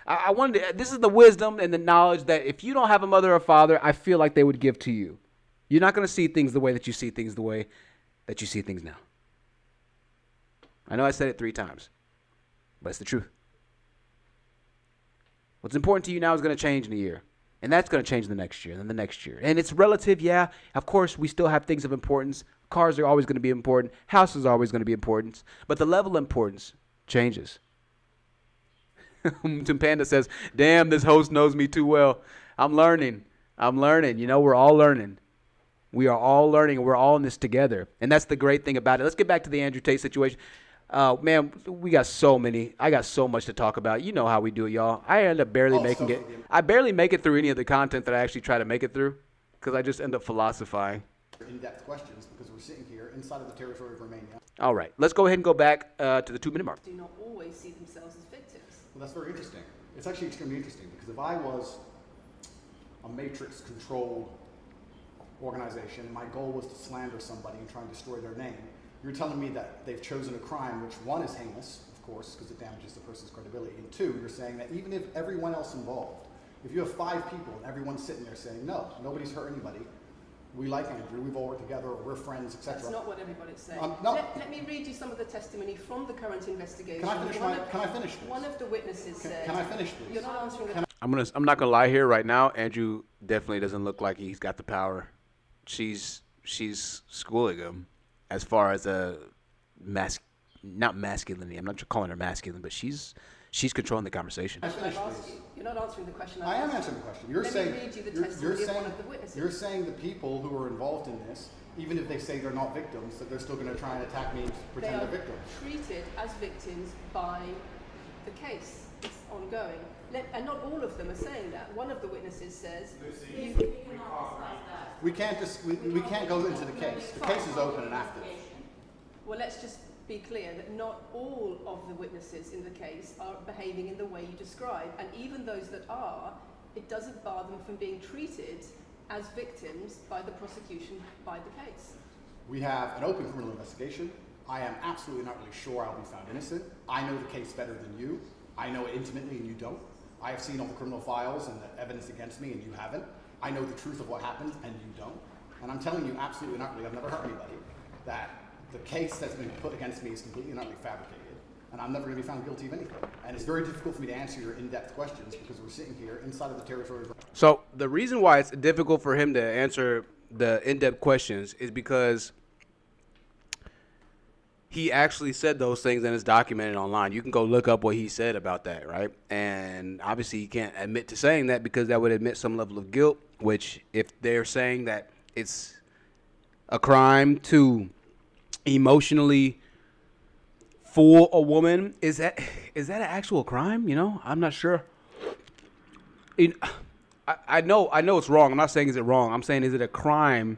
I wanted to, this is the wisdom and the knowledge that if you don't have a mother or father, I feel like they would give to you. You're not going to see things the way that you see things the way that you see things now. I know I said it 3 times, but it's the truth. What's important to you now is going to change in a year, and that's going to change the next year, and then the next year. And it's relative, yeah. Of course, we still have things of importance. Cars are always going to be important. Houses are always going to be important, but the level of importance changes. Tim Panda says, damn, this host knows me too well. I'm learning. You know, we're all learning. We are all learning, and we're all in this together. And that's the great thing about it. Let's get back to the Andrew Tate situation. Man, I got so much to talk about. You know how we do it, y'all. I end up barely making it. I barely make it through any of the content that I actually try to make it through because I just end up philosophizing. In-depth questions because we're sitting here inside of the territory of Romania. All right, let's go ahead and go back to the 2-minute mark. Do not always see themselves as victims. Well, that's very interesting. It's actually extremely interesting because if I was a matrix-controlled organization, my goal was to slander somebody and try and destroy their name. You're telling me that they've chosen a crime, which 1 is heinous, of course, because it damages the person's credibility, and 2, you're saying that even if everyone else involved, if you have 5 people and everyone's sitting there saying, no, nobody's hurt anybody, we like Andrew, we've all worked together, or we're friends, etc. That's not what everybody's saying. No. Let me read you some of the testimony from the current investigation. Can I finish this? One of the witnesses said... Can I finish this? You're not answering the... I'm not gonna lie here right now. Andrew definitely doesn't look like he's got the power. She's schooling him as far as not masculinity. I'm not calling her masculine, but she's controlling the conversation. You're not answering the question. I am answering the question. You're saying the people who are involved in this, even if they say they're not victims, that they're still going to try and attack me and pretend they're victims. They are treated as victims by the case. It's ongoing. And not all of them are saying that. One of the witnesses says... We can't go into the case. The case is open and active. Well, let's just be clear that not all of the witnesses in the case are behaving in the way you describe. And even those that are, it doesn't bar them from being treated as victims by the prosecution, by the case. We have an open criminal investigation. I am absolutely not really sure I'll be found innocent. I know the case better than you. I know it intimately and you don't. I have seen all the criminal files and the evidence against me and you haven't. I know the truth of what happened and you don't. And I'm telling you absolutely and utterly, I've never hurt anybody, that the case that's been put against me is completely and utterly fabricated. And I'm never going to be found guilty of anything. And it's very difficult for me to answer your in-depth questions because we're sitting here inside of the territory of... So the reason why it's difficult for him to answer the in-depth questions is because he actually said those things and it's documented online. You can go look up what he said about that, right? And obviously he can't admit to saying that because that would admit some level of guilt, which if they're saying that it's a crime to emotionally fool a woman, is that an actual crime? You know, I'm not sure. I know it's wrong. I'm not saying is it wrong. I'm saying is it a crime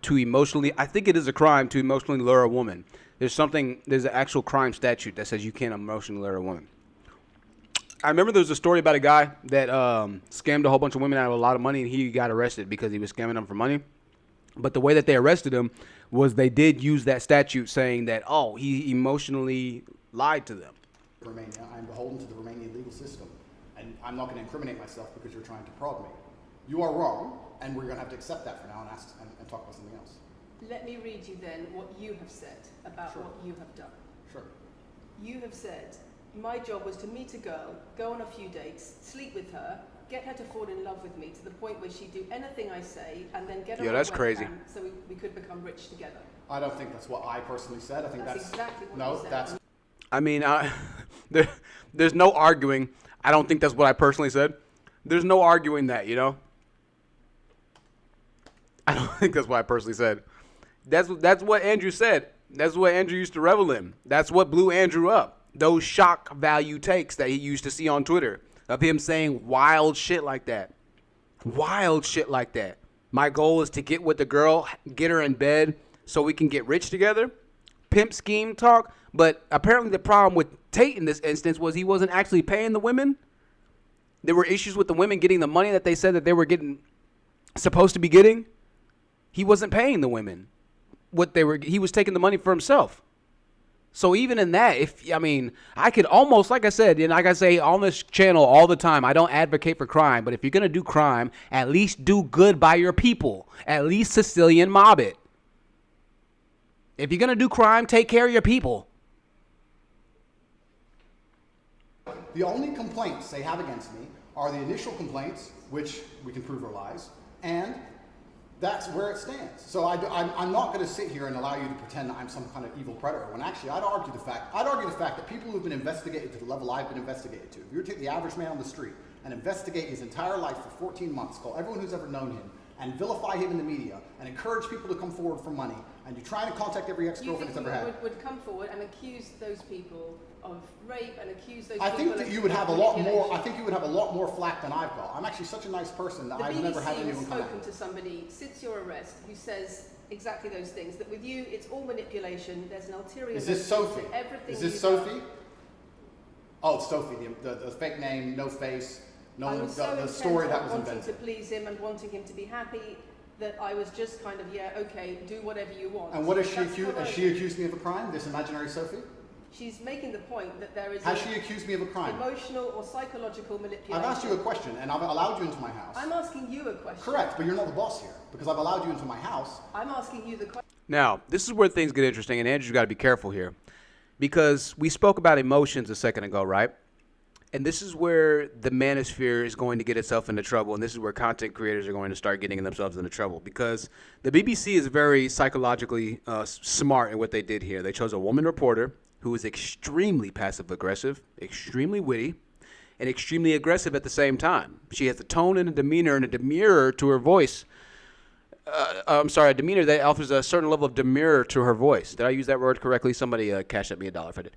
to emotionally, I think it is a crime to emotionally lure a woman. There's an actual crime statute that says you can't emotionally lure a woman. I remember there was a story about a guy that scammed a whole bunch of women out of a lot of money, and he got arrested because he was scamming them for money. But the way that they arrested him was they did use that statute saying that, oh, he emotionally lied to them. Romania, I'm beholden to the Romanian legal system, and I'm not going to incriminate myself because you're trying to prod me. You are wrong, and we're going to have to accept that for now and talk about something else. Let me read you then what you have said about Sure. what you have done. Sure. You have said, my job was to meet a girl, go on a few dates, sleep with her, get her to fall in love with me to the point where she'd do anything I say, and then get her on that's webcam crazy. so we could become rich together. I don't think that's what I personally said. I think That's exactly what no, you said. that's I mean, there's no arguing. I don't think that's what I personally said. There's no arguing that, you know? I don't think that's what I personally said. That's what Andrew said. That's what Andrew used to revel in. That's what blew Andrew up. Those shock value takes that he used to see on Twitter of him saying wild shit like that. Wild shit like that. My goal is to get with the girl, get her in bed so we can get rich together. Pimp scheme talk. But apparently the problem with Tate in this instance was he wasn't actually paying the women. There were issues with the women getting the money that they said that they were supposed to be getting. He wasn't paying the women he was taking the money for himself. So even in that, I could almost, like I said, and like I say on this channel all the time, I don't advocate for crime, but if you're going to do crime, at least do good by your people. At least Sicilian mob it. If you're going to do crime, take care of your people. the only complaints they have against me are the initial complaints, which we can prove are lies, and that's where it stands. So I'm not going to sit here and allow you to pretend that I'm some kind of evil predator, when actually I'd argue the fact that people who've been investigated to the level I've been investigated to, if you were to take the average man on the street and investigate his entire life for 14 months, call everyone who's ever known him, and vilify him in the media, and encourage people to come forward for money, and you try to contact every ex-girlfriend that's ever had. Would come forward and accuse those people of rape and accuse those I people think that of you would have a lot more. manipulation. I think you would have a lot more flack than I've got. I'm actually such a nice person that The I've BBC never had has anyone come at spoken me. to somebody since your arrest who says exactly those things. That with you, it's all manipulation. There's an ulterior. Is this motive Sophie? to everything. Is this you've Sophie? done. Oh, it's Sophie. The fake name, no face, I was so the story intent that on was wanting invented. to please him and wanting him to be happy that I was just kind of, yeah, okay, do whatever you want. And what has she That's accused? what Has I- she accused me of a crime? This imaginary Sophie? She's making the point that there is Has she accused me of a crime? emotional or psychological manipulation. I've asked you a question, and I've allowed you into my house. I'm asking you a question. Correct, but you're not the boss here because I've allowed you into my house. I'm asking you the question. Now, this is where things get interesting, and Andrew's got to be careful here, because we spoke about emotions a second ago, right? And this is where the Manosphere is going to get itself into trouble, and this is where content creators are going to start getting themselves into trouble, because the BBC is very psychologically smart in what they did here. They chose a woman reporter who is extremely passive-aggressive, extremely witty, and extremely aggressive at the same time. She has a tone and a demeanor and a demurrer to her voice. A demeanor that offers a certain level of demurrer to her voice. Did I use that word correctly? Somebody cash at me $1 if I did.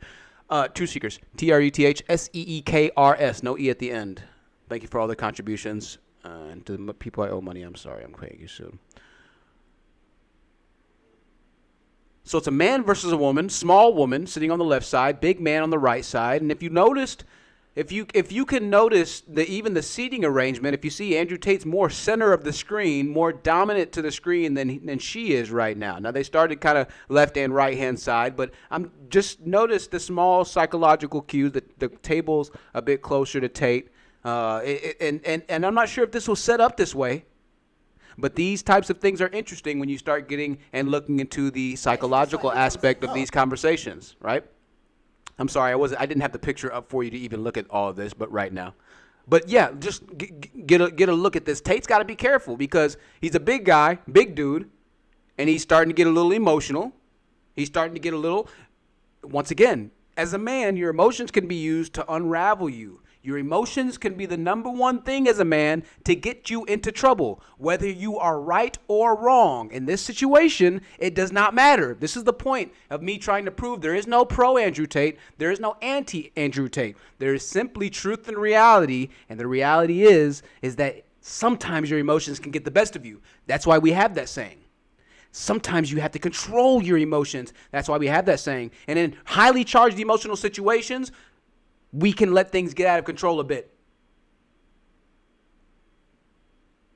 Truth Seekers, TRUTHSEEKRS, no E at the end. Thank you for all the contributions. And to the people I owe money, I'm sorry, I'm paying you soon. So it's a man versus a woman, small woman sitting on the left side, big man on the right side. And if you noticed, If you can notice even the seating arrangement, if you see Andrew Tate's more center of the screen, more dominant to the screen than she is right now. Now they started kind of left and right hand side, but I'm just notice the small psychological cues that the table's a bit closer to Tate, and I'm not sure if this was set up this way, but these types of things are interesting when you start getting and looking into the psychological aspect of these conversations, right? I'm sorry, I didn't have the picture up for you to even look at all of this, but right now. But yeah, just get a look at this. Tate's got to be careful because he's a big guy, big dude, and he's starting to get a little emotional. He's starting to get a little, once again, as a man, your emotions can be used to unravel you. Your emotions can be the number one thing as a man to get you into trouble, whether you are right or wrong. In this situation, it does not matter. This is the point of me trying to prove there is no pro Andrew Tate. There is no anti Andrew Tate. There is simply truth and reality. And the reality is that sometimes your emotions can get the best of you. That's why we have that saying. Sometimes you have to control your emotions. That's why we have that saying. And in highly charged emotional situations, we can let things get out of control a bit.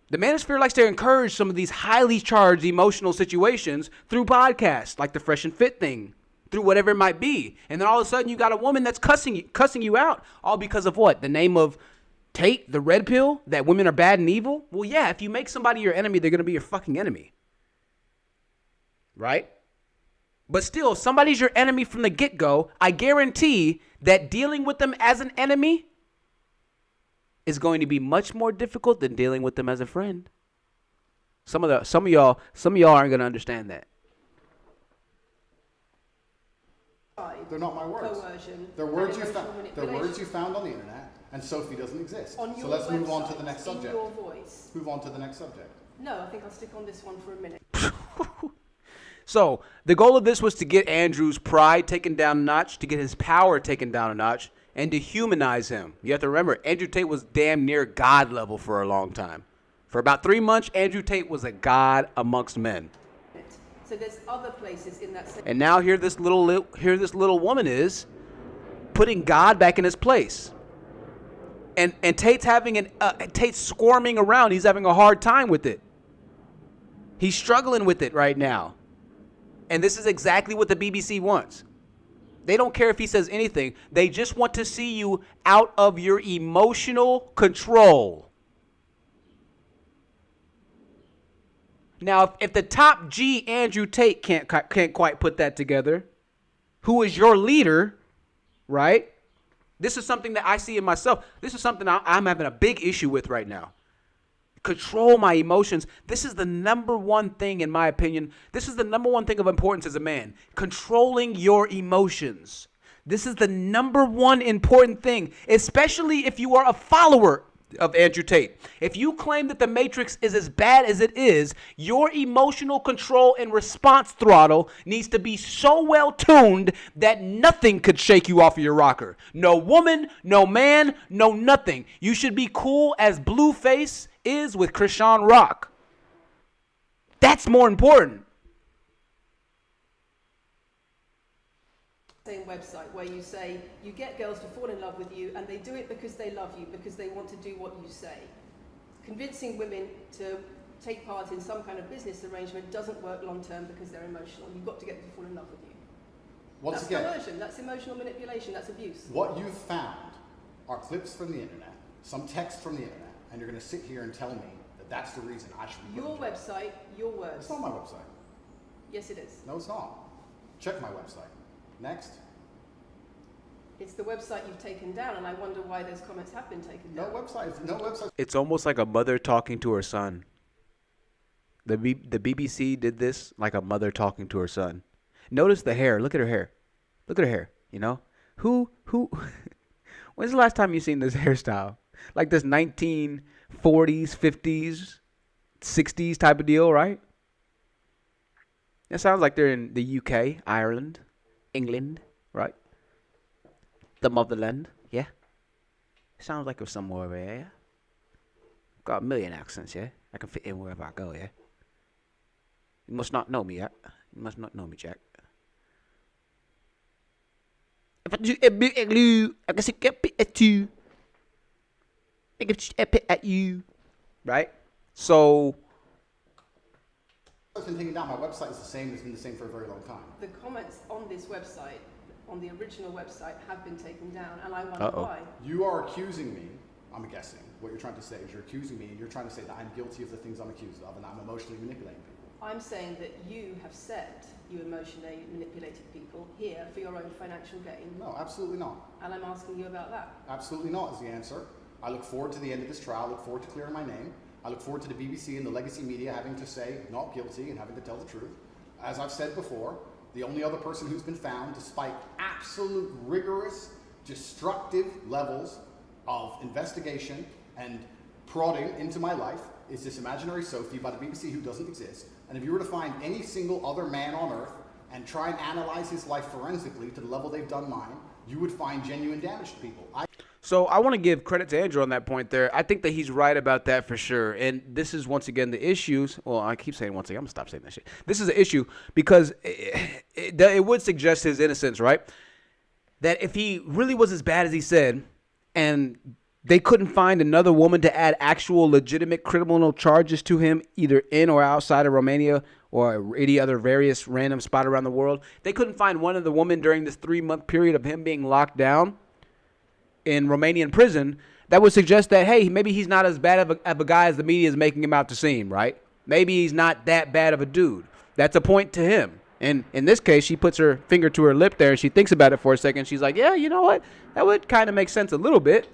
The Manosphere likes to encourage some of these highly charged emotional situations through podcasts, like the Fresh and Fit thing, through whatever it might be. And then all of a sudden you got a woman that's cussing you out, all because of what? The name of Tate, the red pill, that women are bad and evil? Well, yeah, if you make somebody your enemy, they're going to be your fucking enemy. Right? But still, if somebody's your enemy from the get-go, I guarantee that dealing with them as an enemy is going to be much more difficult than dealing with them as a friend. Some of y'all aren't going to understand that. They're not my words. Coercion, They're words you manipulation. found on the internet, and Sophie doesn't exist. On So your let's move on to website, the next in subject. your voice. Move on to the next subject. No, I think I'll stick on this one for a minute. So the goal of this was to get Andrew's pride taken down a notch, to get his power taken down a notch, and to humanize him. You have to remember, Andrew Tate was damn near God level for a long time. For about 3 months, Andrew Tate was a god amongst men. So there's other places in that. And now here this little woman is putting God back in his place. And Tate's Tate's squirming around. He's having a hard time with it. He's struggling with it right now. And this is exactly what the BBC wants. They don't care if he says anything. They just want to see you out of your emotional control. Now, if the top G, Andrew Tate, can't quite put that together, who is your leader, right? This is something that I see in myself. This is something I'm having a big issue with right now. Control my emotions. This is the number one thing, in my opinion. This is the number one thing of importance as a man. Controlling your emotions. This is the number one important thing, especially if you are a follower of Andrew Tate. If you claim that the Matrix is as bad as it is, your emotional control and response throttle needs to be so well tuned that nothing could shake you off of your rocker. No woman, no man, no nothing. You should be cool as Blueface is with Krishan Rock. That's more important. Same website where you say you get girls to fall in love with you and they do it because they love you, because they want to do what you say. Convincing women to take part in some kind of business arrangement doesn't work long term because they're emotional. You've got to get them to fall in love with you. That's coercion, that's emotional manipulation, that's abuse. What you've found are clips from the internet, some text from the internet, and you're going to sit here and tell me that that's the reason I should be. Your website, your words. It's not my website. Yes, it is. No, it's not. Check my website. Next. It's the website you've taken down, and I wonder why those comments have been taken down. No website. It's almost like a mother talking to her son. The BBC did this like a mother talking to her son. Notice the hair. Look at her hair. Look at her hair. You know? Who? When's the last time you seen this hairstyle? Like this 1940s, 50s, 60s type of deal, right? It sounds like they're in the UK, Ireland, England, right? The motherland, yeah. Sounds like it was somewhere over here, yeah. Got a million accents, yeah. I can fit in wherever I go, yeah. You must not know me yet. You must not know me, Jack. If I do a bit at you, I can say at you. I can at you. Right? So. I've been taking down. My website is the same. It's been the same for a very long time. The comments on this website, on the original website, have been taken down, and I wonder why. You are accusing me, I'm guessing, what you're trying to say is you're accusing me and you're trying to say that I'm guilty of the things I'm accused of and I'm emotionally manipulating people. I'm saying that you have said you emotionally manipulated people here for your own financial gain. No, absolutely not. And I'm asking you about that. Absolutely not is the answer. I look forward to the end of this trial. I look forward to clearing my name. I look forward to the BBC and the legacy media having to say not guilty and having to tell the truth. As I've said before, the only other person who's been found, despite absolute rigorous, destructive levels of investigation and prodding into my life, is this imaginary Sophie by the BBC who doesn't exist. And if you were to find any single other man on earth and try and analyze his life forensically to the level they've done mine, you would find genuine damage to people. So I want to give credit to Andrew on that point there. I think that he's right about that for sure. And this is, once again, the issues. Well, I keep saying once again. I'm going to stop saying that shit. This is an issue because it would suggest his innocence, right? That if he really was as bad as he said and they couldn't find another woman to add actual legitimate criminal charges to him, either in or outside of Romania or any other various random spot around the world, they couldn't find one other woman during this 3-month period of him being locked down in Romanian prison, that would suggest that, hey, maybe he's not as bad of a guy as the media is making him out to seem, right? Maybe he's not that bad of a dude. That's a point to him. And in this case, she puts her finger to her lip there and she thinks about it for a second. She's like, yeah, you know what? That would kind of make sense a little bit.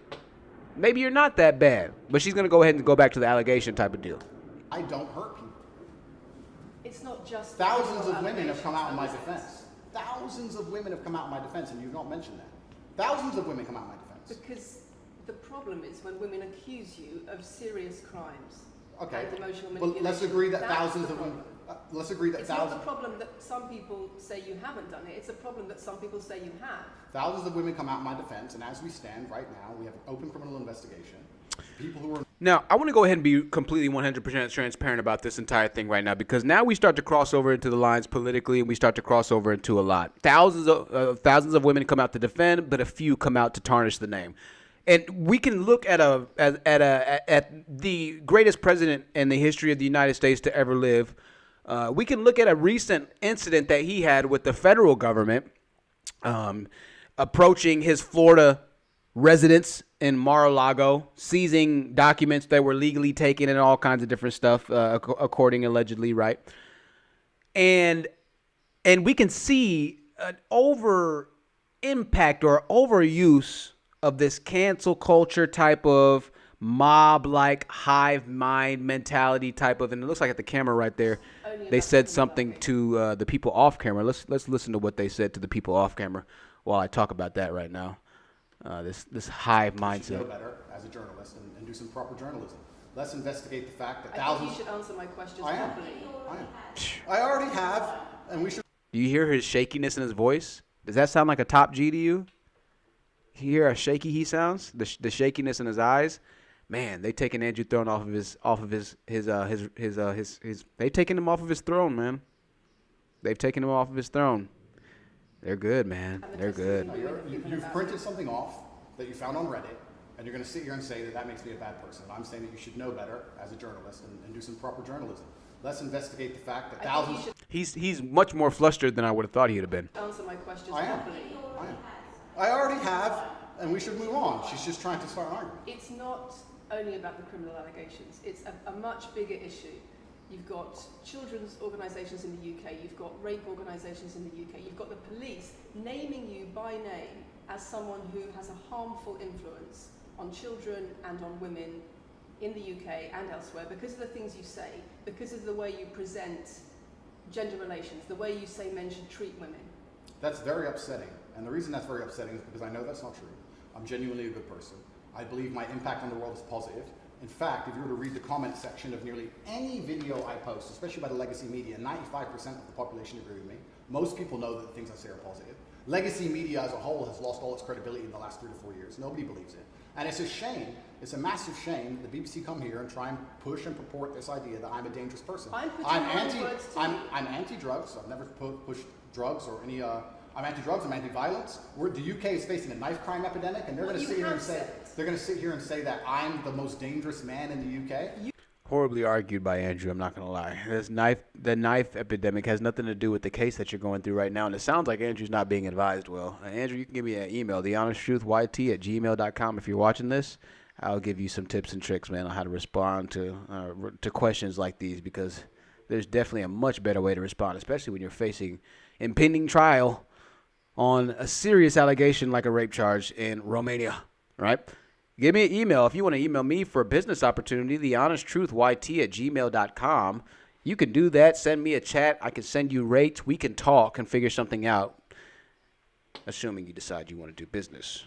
Maybe you're not that bad. But she's going to go ahead and go back to the allegation type of deal. I don't hurt people. It's not just... Thousands of women have come out in my defense. Thousands of women have come out in my defense, and you've not mentioned that. Thousands of women come out in my defense. Because the problem is when women accuse you of serious crimes. Okay. And emotional But manipulation. let's agree that That's thousands the of women. problem. Let's agree that It's thousands. not the problem that some people say you haven't done it. It's a problem that some people say you have. Thousands of women come out in my defense, and as we stand right now, we have an open criminal investigation. People who are... Now, I want to go ahead and be completely 100% transparent about this entire thing right now, because now we start to cross over into the lines politically, and we start to cross over into a lot. Thousands of women come out to defend, but a few come out to tarnish the name. And we can look at the greatest president in the history of the United States to ever live. We can look at a recent incident that he had with the federal government approaching his Florida residence in Mar-a-Lago, seizing documents that were legally taken and all kinds of different stuff, according allegedly, right? And we can see an over impact or overuse of this cancel culture type of mob-like hive mind mentality type of, and it looks like at the camera right there, they said something to the people off camera. Let's listen to what they said to the people off camera while I talk about that right now. This hive mindset. You should know better as a journalist and do some proper journalism. Let's investigate the fact that I thousands... think you should answer my questions I am. properly. I already have, and we should... Do you hear his shakiness in his voice? Does that sound like a top G to you? You hear how shaky he sounds? The shakiness in his eyes? Man, they taking Andrew Throne off of his they taking him off of his throne, man. They've taken him off of his throne. They're good, man. They're good. You've printed something off that you found on Reddit, and you're going to sit here and say that makes me a bad person. I'm saying that you should know better as a journalist and do some proper journalism. Let's investigate the fact that thousands... He's much more flustered than I would have thought he'd have been. Answer my questions I am. properly. I am. I already have, and we should move on. She's just trying to start an argument. It's not only about the criminal allegations. It's a much bigger issue. You've got children's organisations in the UK, you've got rape organisations in the UK, you've got the police naming you by name as someone who has a harmful influence on children and on women in the UK and elsewhere because of the things you say, because of the way you present gender relations, the way you say men should treat women. That's very upsetting. And the reason that's very upsetting is because I know that's not true. I'm genuinely a good person. I believe my impact on the world is positive. In fact, if you were to read the comment section of nearly any video I post, especially by the legacy media, 95% of the population agree with me. Most people know that the things I say are positive. Legacy media as a whole has lost all its credibility in the last 3 to 4 years. Nobody believes it. And it's a shame, it's a massive shame that the BBC come here and try and push and purport this idea that I'm a dangerous person. I'm anti-drugs. I've never pushed drugs or any I'm anti-drugs, I'm anti-violence. The UK is facing a knife crime epidemic, and they're going to sit here and say that I'm the most dangerous man in the UK. Horribly argued by Andrew, I'm not going to lie. The knife epidemic has nothing to do with the case that you're going through right now, and it sounds like Andrew's not being advised well. Andrew, you can give me an email, thehonesttruthyt@gmail.com. If you're watching this, I'll give you some tips and tricks, man, on how to respond to questions like these, because there's definitely a much better way to respond, especially when you're facing impending trial on a serious allegation like a rape charge in Romania, right? Give me an email. If you want to email me for a business opportunity, thehonesttruthyt@gmail.com. You can do that. Send me a chat. I can send you rates. We can talk and figure something out, assuming you decide you want to do business.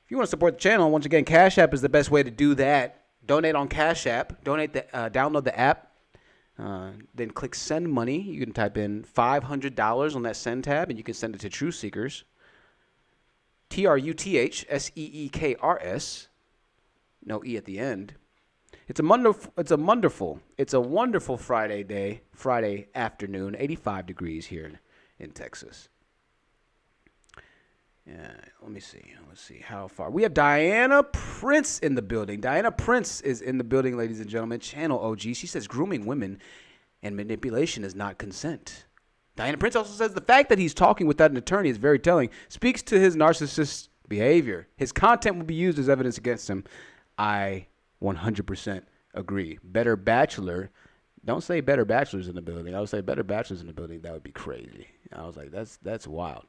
If you want to support the channel, once again, Cash App is the best way to do that. Donate on Cash App. Download the app. Then click Send Money. You can type in $500 on that Send tab, and you can send it to True Seekers. TRUTHSEEKRS. No E at the end. It's a wonderful Friday afternoon, 85 degrees here in Texas. Yeah, let's see how far. We have Diana Prince in the building. Diana Prince is in the building, ladies and gentlemen. Channel OG. She says grooming women and manipulation is not consent. Diana Prince also says the fact that he's talking without an attorney is very telling. Speaks to his narcissist behavior. His content will be used as evidence against him. I 100% agree. Better bachelor. Don't say better bachelors in the building. I would say better bachelors in the building. That would be crazy. I was like, that's wild.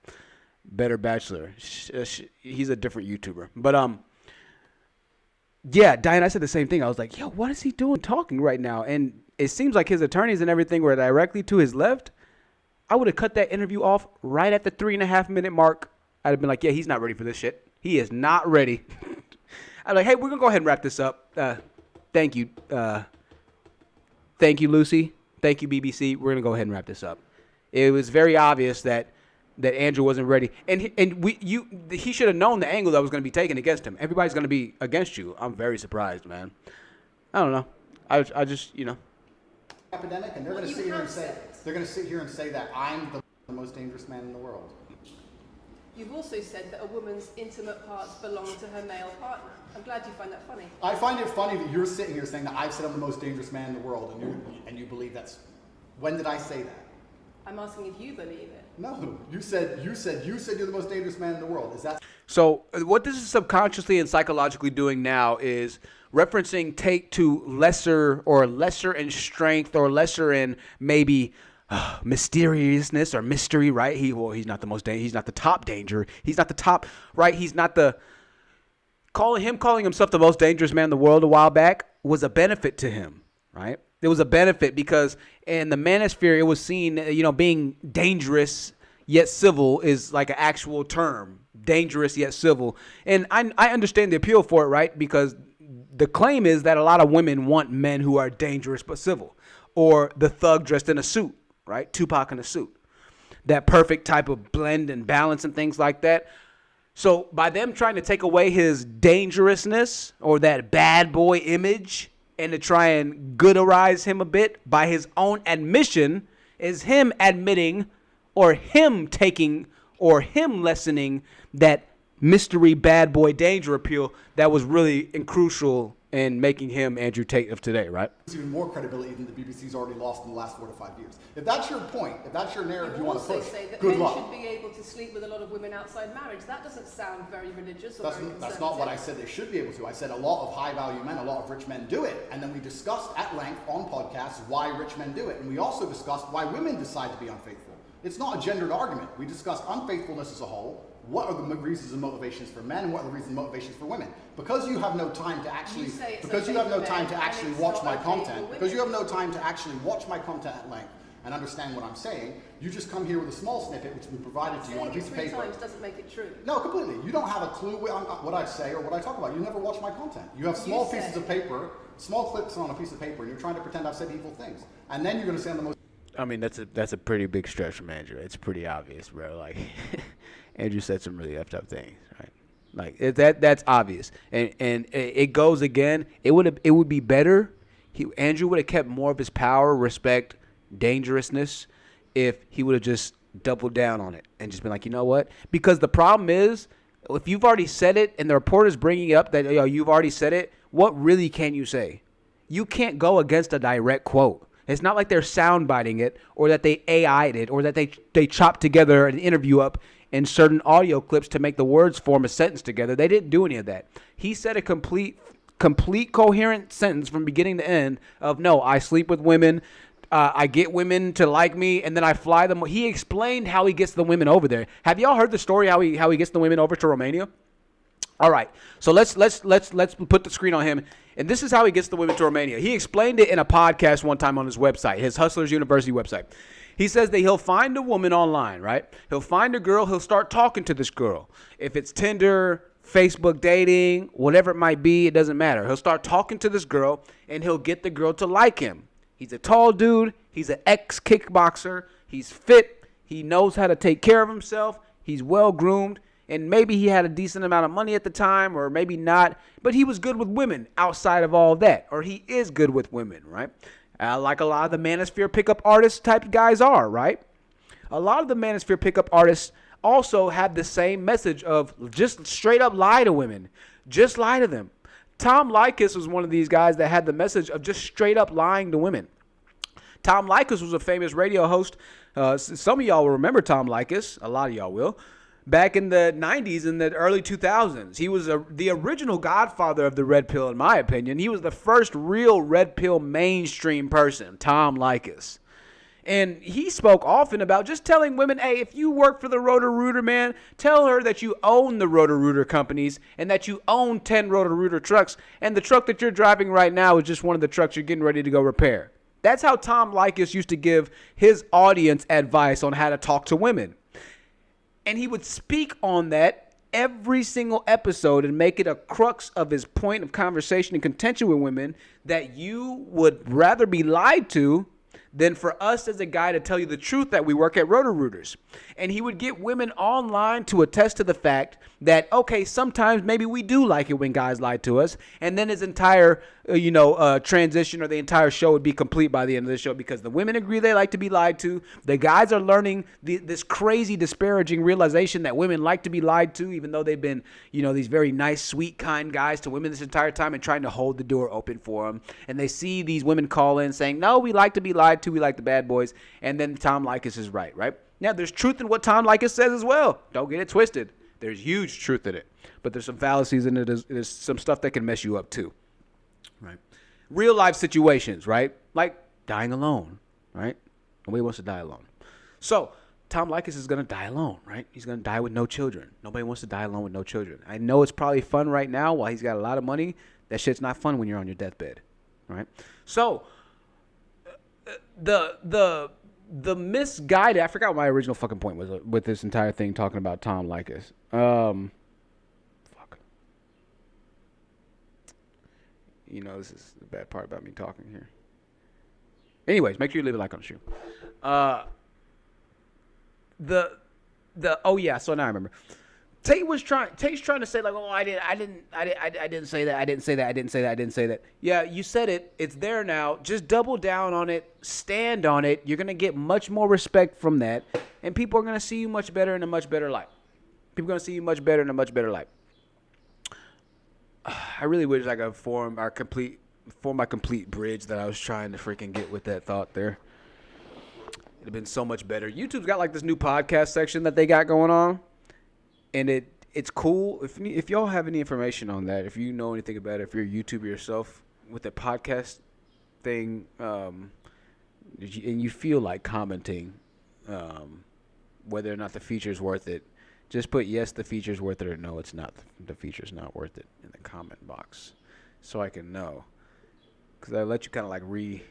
Better bachelor. He's a different YouTuber. But yeah, Diana, I said the same thing. I was like, yo, what is he doing talking right now? And it seems like his attorneys and everything were directly to his left. I would have cut that interview off right at the 3.5 minute mark. I'd have been like, yeah, he's not ready for this shit. He is not ready. I'm like, hey, we're going to go ahead and wrap this up. Thank you. Thank you, Lucy. Thank you, BBC. We're going to go ahead and wrap this up. It was very obvious that Andrew wasn't ready. And he should have known the angle that was going to be taken against him. Everybody's going to be against you. I'm very surprised, man. I don't know. I just, Epidemic, and they're going to sit here and say that I'm the most dangerous man in the world. You've also said that a woman's intimate parts belong to her male partner. I'm glad you find that funny. I find it funny that you're sitting here saying that I've said I'm the most dangerous man in the world, and you believe that's. When did I say that? I'm asking if you believe it. No, you said you're the most dangerous man in the world. Is that? So what this is subconsciously and psychologically doing now is referencing Tate to lesser in strength or lesser in maybe mysteriousness or mystery, right? He's not the most he's not the top danger. He's not the top, right? He's not the calling himself the most dangerous man in the world a while back was a benefit to him, right? It was a benefit because in the Manosphere it was seen, being dangerous yet civil is like an actual term, dangerous yet civil. And I understand the appeal for it, right? Because the claim is that a lot of women want men who are dangerous but civil, or the thug dressed in a suit, right? Tupac in a suit. That perfect type of blend and balance and things like that. So by them trying to take away his dangerousness or that bad boy image and to try and gooderize him a bit by his own admission is him admitting or him taking or him lessening that mystery bad boy danger appeal that was really crucial in making him Andrew Tate of today, right? It's even more credibility than the BBC's already lost in the last 4 to 5 years. If that's your point, if that's your narrative you want to push, say that good men luck. should be able to sleep with a lot of women outside marriage. That doesn't sound very religious or very That's not what I said they should be able to. I said a lot of high-value men, a lot of rich men do it. And then we discussed at length on podcasts why rich men do it. And we also discussed why women decide to be unfaithful. It's not a gendered argument. We discussed unfaithfulness as a whole. What are the reasons and motivations for men, and what are the reasons and motivations for women? Because you have no time to actually, watch my content, because you have no time to actually watch my content at length and understand what I'm saying, you just come here with a small snippet which has been provided to you on a piece of paper. 3 times doesn't make it true. No, completely. You don't have a clue what I say or what I talk about. You never watch my content. You have small pieces of paper, small clips on a piece of paper, and you're trying to pretend I've said evil things. And then you're going to say I'm the most... I mean, that's a pretty big stretch from Andrew. It's pretty obvious, bro. Like, Andrew said some really effed up things, right? Like that's obvious, and it goes again. It would be better. Andrew would have kept more of his power, respect, dangerousness, if he would have just double down on it and just be like, you know what? Because the problem is, if you've already said it and the reporter's bringing up that you've already said it, what really can you say? You can't go against a direct quote. It's not like they're soundbiting it or that they AI'd it or that they chopped together an interview up in certain audio clips to make the words form a sentence together. They didn't do any of that. He said a complete coherent sentence from beginning to end of, no, I sleep with women, I get women to like me, and then I fly them. He explained how he gets the women over there. Have y'all heard the story how he gets the women over to Romania? All right, so let's put the screen on him, and this is how he gets the women to Romania. He explained it in a podcast one time on his website, his Hustlers University website. He says that he'll find a woman online, right? He'll find a girl. He'll start talking to this girl. If it's Tinder, Facebook dating, whatever it might be, it doesn't matter. He'll start talking to this girl, and he'll get the girl to like him. He's a tall dude. He's an ex-kickboxer. He's fit. He knows how to take care of himself. He's well-groomed. And maybe he had a decent amount of money at the time, or maybe not. But he was good with women outside of all that. Or he is good with women, right? Like a lot of the Manosphere pickup artist type guys are, right? A lot of the Manosphere pickup artists also have the same message of just straight up lie to women. Just lie to them. Tom Likas was one of these guys that had the message of just straight up lying to women. Tom Likas was a famous radio host. Some of y'all will remember Tom Likas. A lot of y'all will. Back in the 90s and the early 2000s. He was the original godfather of the red pill, in my opinion. He was the first real red pill mainstream person, Tom Likas. And he spoke often about just telling women, hey, if you work for the Roto-Rooter, man, tell her that you own the Roto-Rooter companies and that you own 10 Roto-Rooter trucks. And the truck that you're driving right now is just one of the trucks you're getting ready to go repair. That's how Tom Likas used to give his audience advice on how to talk to women. And he would speak on that every single episode and make it a crux of his point of conversation and contention with women that you would rather be lied to than for us as a guy to tell you the truth that we work at Roto-Rooters. And he would get women online to attest to the fact that, okay, sometimes maybe we do like it when guys lie to us. And then his entire, transition or the entire show would be complete by the end of the show because the women agree they like to be lied to. The guys are learning this crazy disparaging realization that women like to be lied to, even though they've been, these very nice, sweet, kind guys to women this entire time and trying to hold the door open for them. And they see these women call in saying, no, we like to be lied to. We like the bad boys. And then Tom Likas is right? Now, there's truth in what Tom Likas says as well. Don't get it twisted. There's huge truth in it. But there's some fallacies in it. There's some stuff that can mess you up too. Right? Real life situations, right? Like dying alone, right? Nobody wants to die alone. So Tom Likas is going to die alone, right? He's going to die with no children. Nobody wants to die alone with no children. I know it's probably fun right now while he's got a lot of money. That shit's not fun when you're on your deathbed, right? So the misguided, I forgot what my original fucking point was with this entire thing talking about Tom Likas. This is the bad part about me talking here. Anyways, make sure you leave a like on the stream. So now I remember. Tate's trying to say like, I didn't say that. Yeah, you said it. It's there now. Just double down on it. Stand on it. You're gonna get much more respect from that, and people are gonna see you much better in a much better light. I really wish I could form my complete bridge that I was trying to freaking get with that thought there. It'd have been so much better. YouTube's got like this new podcast section that they got going on. And it's cool. If y'all have any information on that, if you know anything about it, if you're a YouTuber yourself with the podcast thing, and you feel like commenting whether or not the feature's worth it, just put yes, the feature's worth it, or no, it's not. The feature's not worth it in the comment box, so I can know. Because I let you kind of like redo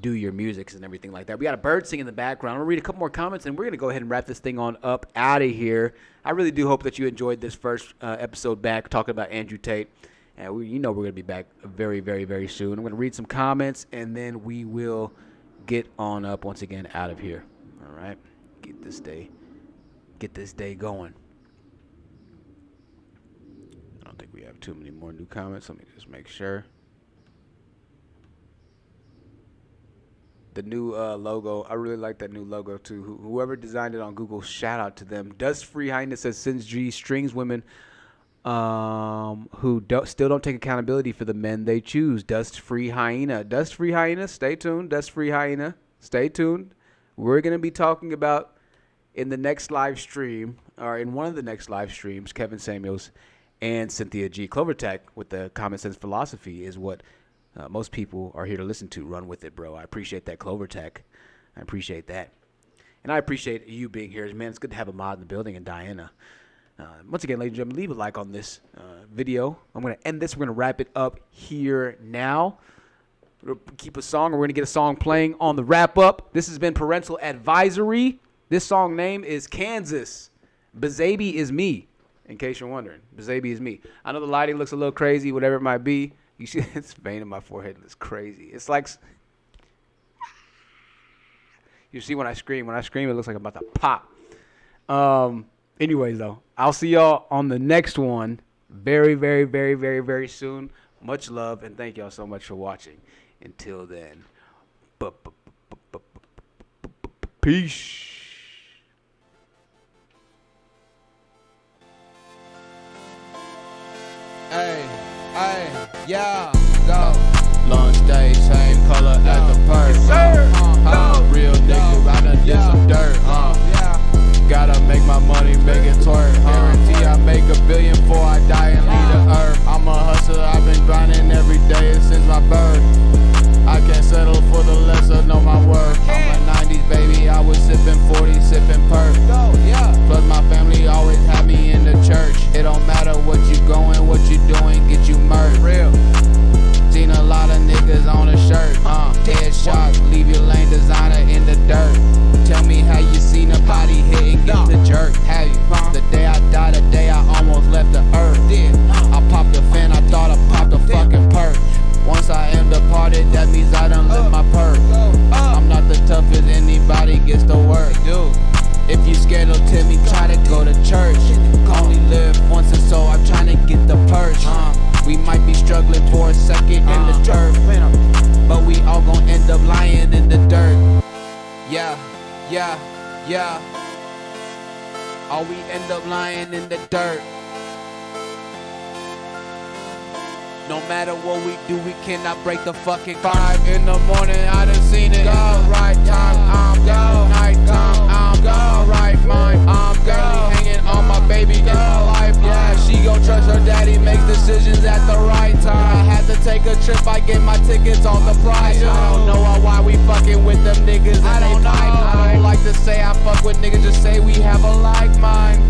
your music and everything like that. We got a bird singing in the background. I'm going to read a couple more comments, and we're going to go ahead and wrap this thing on up out of here. I really do hope that you enjoyed this first episode back talking about Andrew Tate. And we're going to be back very, very, very soon. I'm going to read some comments, and then we will get on up once again out of here. All right? Get this day going. I don't think we have too many more new comments. Let me just make sure. The new logo. I really like that new logo too. Whoever designed it on Google, shout out to them. Dust Free Hyena says since G strings women who still don't take accountability for the men they choose. Dust Free Hyena. Dust Free Hyena, stay tuned. Dust Free Hyena, stay tuned. We're going to be talking about in the next live stream, or in one of the next live streams, Kevin Samuels and Cynthia G. Clovertech with the Common Sense Philosophy is what most people are here to listen to. Run with it, bro. I appreciate that, Clovertech. I appreciate that. And I appreciate you being here. Man, it's good to have a mod in the building, and Diana. Once again, ladies and gentlemen, leave a like on this video. I'm going to end this. We're going to wrap it up here now. We're going to keep a song, or we're going to get a song playing on the wrap-up. This has been Parental Advisory. This song name is Kansas. Bazaby is me, in case you're wondering. Bazaby is me. I know the lighting looks a little crazy, whatever it might be. You see this vein in my forehead looks crazy. It's like, you see when I scream. When I scream, it looks like I'm about to pop. Anyways, though, I'll see y'all on the next one very, very, very, very, very soon. Much love, and thank y'all so much for watching. Until then, peace. Hey, yeah, go. Lunch day, same color as the perk. Real nigga, I done did some dirt, Gotta make my money, make it twerk, Guarantee I make $1 billion before I die and leave the earth. I'm a hustler, I've been grinding every day since my birth. I can't settle for the lesser, know my worth. I'm a 90s baby, I was sipping 40, sipping perk. Plus my family always had me in the church. It don't matter what you going, what you doing, get you murked. Real. Seen a lot of niggas on a shirt, dead shot, leave your lane designer in the dirt. Tell me how you seen a body hit and get the jerk. Have you? The day I died, the day I almost left the earth. I popped a fan, I thought I popped a fucking perk. Once I am departed, that means I done left my perk. I'm not the toughest, anybody gets to work. If you scared of Timmy, try to go to church. Only live once, and so I'm trying to get the perch. We might be struggling for a second in the dirt, but we all gon' end up lying in the dirt. Yeah. Or we end up lying in the dirt. No matter what we do, we cannot break the fucking 5 in the morning, I done seen it. Go right time, I'm go. Night time, I'm go. Right mind, I'm barely hanging on my baby in my life. Yeah, she gon' trust her daddy, makes decisions at the right time. I had to take a trip, I get my tickets on the price. I don't know why we fucking with them niggas. I don't know. I don't like to say I fuck with niggas, just say we have a like mind.